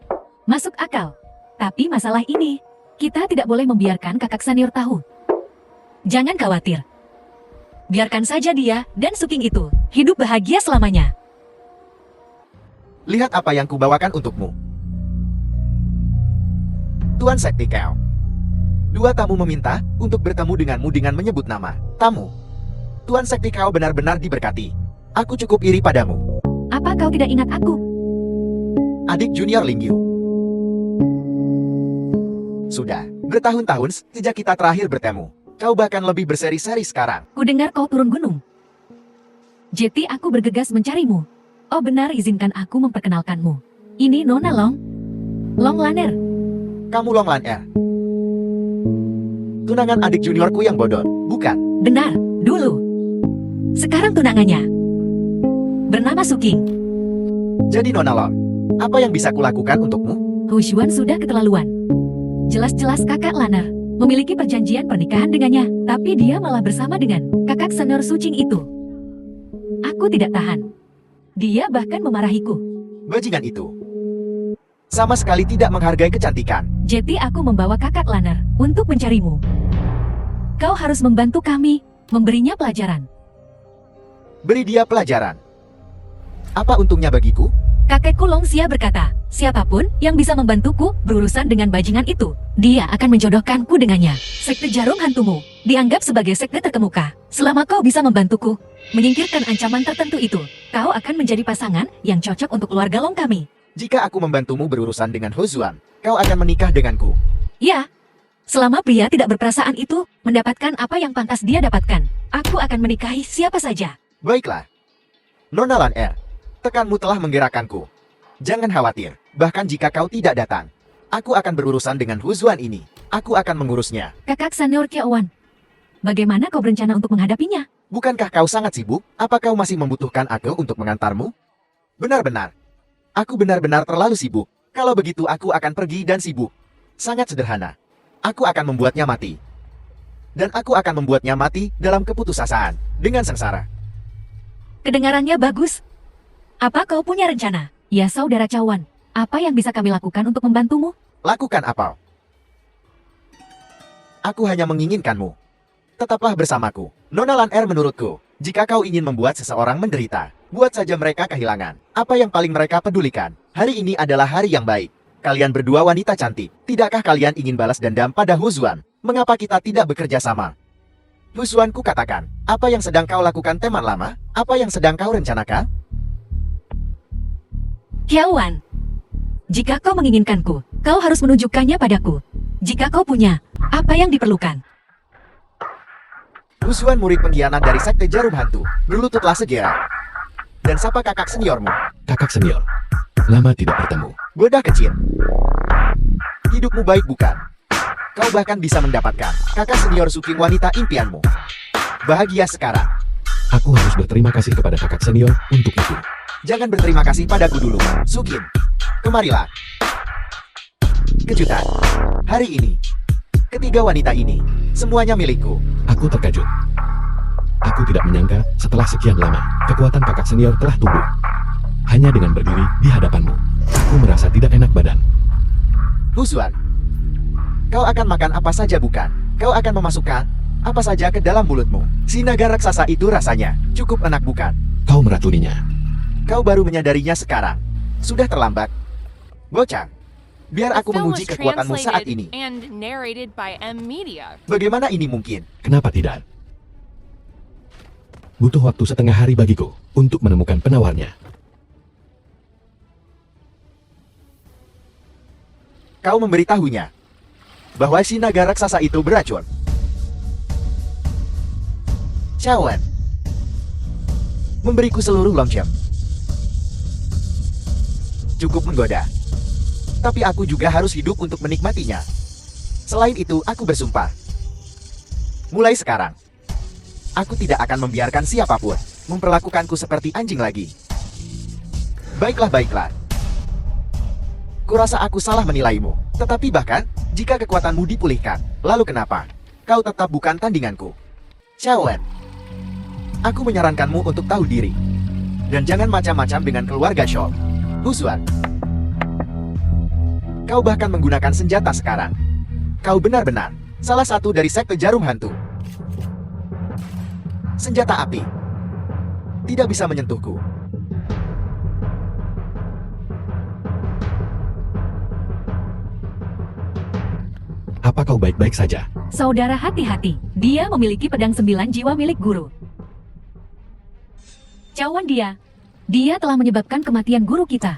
Masuk akal. Tapi masalah ini, kita tidak boleh membiarkan kakak senior tahu. Jangan khawatir. Biarkan saja dia dan Suking itu hidup bahagia selamanya. Lihat apa yang kubawakan untukmu. Tuan Sekti Kao. Dua tamu meminta untuk bertemu denganmu dengan menyebut nama tamu. Tuan Sekti Kao benar-benar diberkati. Aku cukup iri padamu. Apa kau tidak ingat aku? Adik junior Lingyu. Sudah bertahun-tahun sejak kita terakhir bertemu. Kau bahkan lebih berseri-seri sekarang. Ku dengar kau turun gunung. Jadi aku bergegas mencarimu. Oh benar, izinkan aku memperkenalkanmu. Ini Nona Long. Long Lanner. Kamu Long Lanner. Tunangan adik juniorku yang bodoh, bukan? Benar, dulu. Sekarang tunangannya bernama Suking. Jadi Nona Long, apa yang bisa kulakukan untukmu? Huzuan sudah keterlaluan. Jelas-jelas kakak Lanner memiliki perjanjian pernikahan dengannya, tapi dia malah bersama dengan kakak senior Sucing itu. Aku tidak tahan. Dia bahkan memarahiku. Bajingan itu sama sekali tidak menghargai kecantikan. Jadi aku membawa kakak Lanner untuk mencarimu. Kau harus membantu kami, memberinya pelajaran. Beri dia pelajaran. Apa untungnya bagiku? Kakekku Longxia berkata, siapapun yang bisa membantuku berurusan dengan bajingan itu, dia akan menjodohkanku dengannya. Sekte Jarum Hantumu dianggap sebagai sekte terkemuka. Selama kau bisa membantuku menyingkirkan ancaman tertentu itu, kau akan menjadi pasangan yang cocok untuk keluarga Long kami. Jika aku membantumu berurusan dengan Huzuan, kau akan menikah denganku. Ya, selama pria tidak berperasaan itu mendapatkan apa yang pantas dia dapatkan, aku akan menikahi siapa saja. Baiklah. Nona Lan Er, tekanmu telah menggerakkanku. Jangan khawatir, bahkan jika kau tidak datang, aku akan berurusan dengan Huzuan ini. Aku akan mengurusnya. Kakak senior Kiawan, bagaimana kau berencana untuk menghadapinya? Bukankah kau sangat sibuk? Apa kau masih membutuhkan aku untuk mengantarmu? Benar-benar. Aku benar-benar terlalu sibuk. Kalau begitu aku akan pergi dan sibuk. Sangat sederhana. Aku akan membuatnya mati. Dan aku akan membuatnya mati dalam keputusasaan. Dengan sengsara. Kedengarannya bagus. Apa kau punya rencana? Ya saudara Cawan, apa yang bisa kami lakukan untuk membantumu? Lakukan apa? Aku hanya menginginkanmu. Tetaplah bersamaku. Nona Lan Er menurutku, jika kau ingin membuat seseorang menderita, buat saja mereka kehilangan. Apa yang paling mereka pedulikan? Hari ini adalah hari yang baik. Kalian berdua wanita cantik. Tidakkah kalian ingin balas dendam pada Huzuan? Mengapa kita tidak bekerja sama? Huzuan, ku katakan, apa yang sedang kau lakukan teman lama? Apa yang sedang kau rencanakan? Kiawan, jika kau menginginkanku, kau harus menunjukkannya padaku. Jika kau punya, apa yang diperlukan? Huzuan, murid pengkhianat dari Sekte Jarum Hantu, berlututlah segera. Dan sapa kakak seniormu. Kakak senior, lama tidak bertemu. Bodah kecil. Hidupmu baik bukan? Kau bahkan bisa mendapatkan kakak senior Suking wanita impianmu. Bahagia sekarang. Aku harus berterima kasih kepada kakak senior untuk itu. Jangan berterima kasih padaku dulu. Sukin, kemarilah. Kejutan. Hari ini, ketiga wanita ini, semuanya milikku. Aku terkejut. Aku tidak menyangka setelah sekian lama, kekuatan kakak senior telah tumbuh. Hanya dengan berdiri di hadapanmu, aku merasa tidak enak badan. Huzuan, kau akan makan apa saja bukan? Kau akan memasukkan apa saja ke dalam mulutmu. Si naga raksasa itu rasanya cukup enak bukan? Kau meracuninya. Kau baru menyadarinya sekarang. Sudah terlambat. Bocah, biar The aku film menguji was kekuatanmu saat translated ini. and narrated by M Media. Bagaimana ini mungkin? Kenapa tidak? Butuh waktu setengah hari bagiku untuk menemukan penawarnya. Kau memberitahunya bahwa si naga raksasa itu beracun. Cawan, memberiku seluruh longcem. Cukup menggoda. Tapi aku juga harus hidup untuk menikmatinya. Selain itu, aku bersumpah. Mulai sekarang, aku tidak akan membiarkan siapapun memperlakukanku seperti anjing lagi. Baiklah, baiklah. Kurasa aku salah menilaimu. Tetapi bahkan, jika kekuatanmu dipulihkan, lalu kenapa? Kau tetap bukan tandinganku. Cawan, aku menyarankanmu untuk tahu diri. Dan jangan macam-macam dengan keluarga Shaw. Huzuan, kau bahkan menggunakan senjata sekarang. Kau benar-benar salah satu dari sekte jarum hantu. Senjata api tidak bisa menyentuhku. Apa kau baik-baik saja? Saudara hati-hati, dia memiliki pedang 9 jiwa milik guru. Cawan dia telah menyebabkan kematian guru kita.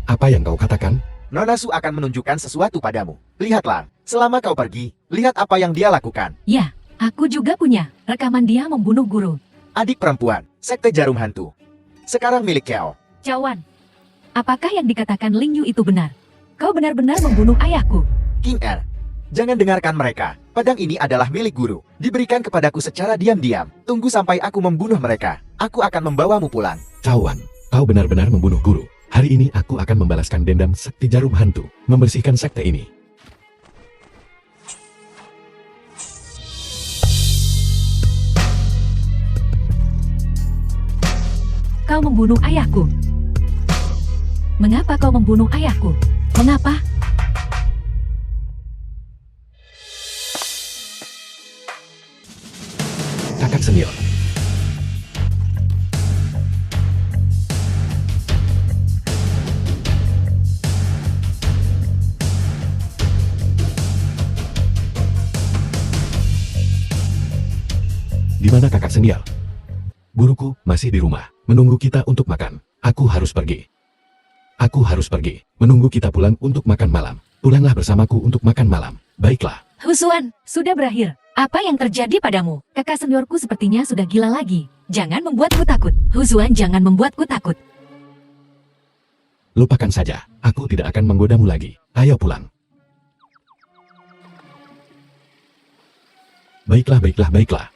Apa yang kau katakan? Nona Su akan menunjukkan sesuatu padamu. Lihatlah, selama kau pergi, lihat apa yang dia lakukan. Ya, aku juga punya rekaman dia membunuh guru. Adik perempuan, sekte jarum hantu. Sekarang milik Kiao. Cawan, apakah yang dikatakan Ling Yu itu benar? Kau benar-benar membunuh ayahku. King Er, jangan dengarkan mereka. Pedang ini adalah milik guru. Diberikan kepadaku secara diam-diam. Tunggu sampai aku membunuh mereka. Aku akan membawamu pulang. Cawan, kau benar-benar membunuh guru. Hari ini aku akan membalaskan dendam sekte jarum hantu, membersihkan sekte ini. Kau membunuh ayahku. Mengapa kau membunuh ayahku? Mengapa? Kakak senior. Di mana kakak senior? Guruku masih di rumah, menunggu kita untuk makan. Aku harus pergi. Aku harus pergi, menunggu kita pulang untuk makan malam. Pulanglah bersamaku untuk makan malam. Baiklah, Husuan, sudah berakhir. Apa yang terjadi padamu? Kakak seniorku sepertinya sudah gila lagi. Jangan membuatku takut. Husuan, jangan membuatku takut. lupakan saja. Aku tidak akan menggodamu lagi. Ayo pulang. Baiklah, baiklah, baiklah.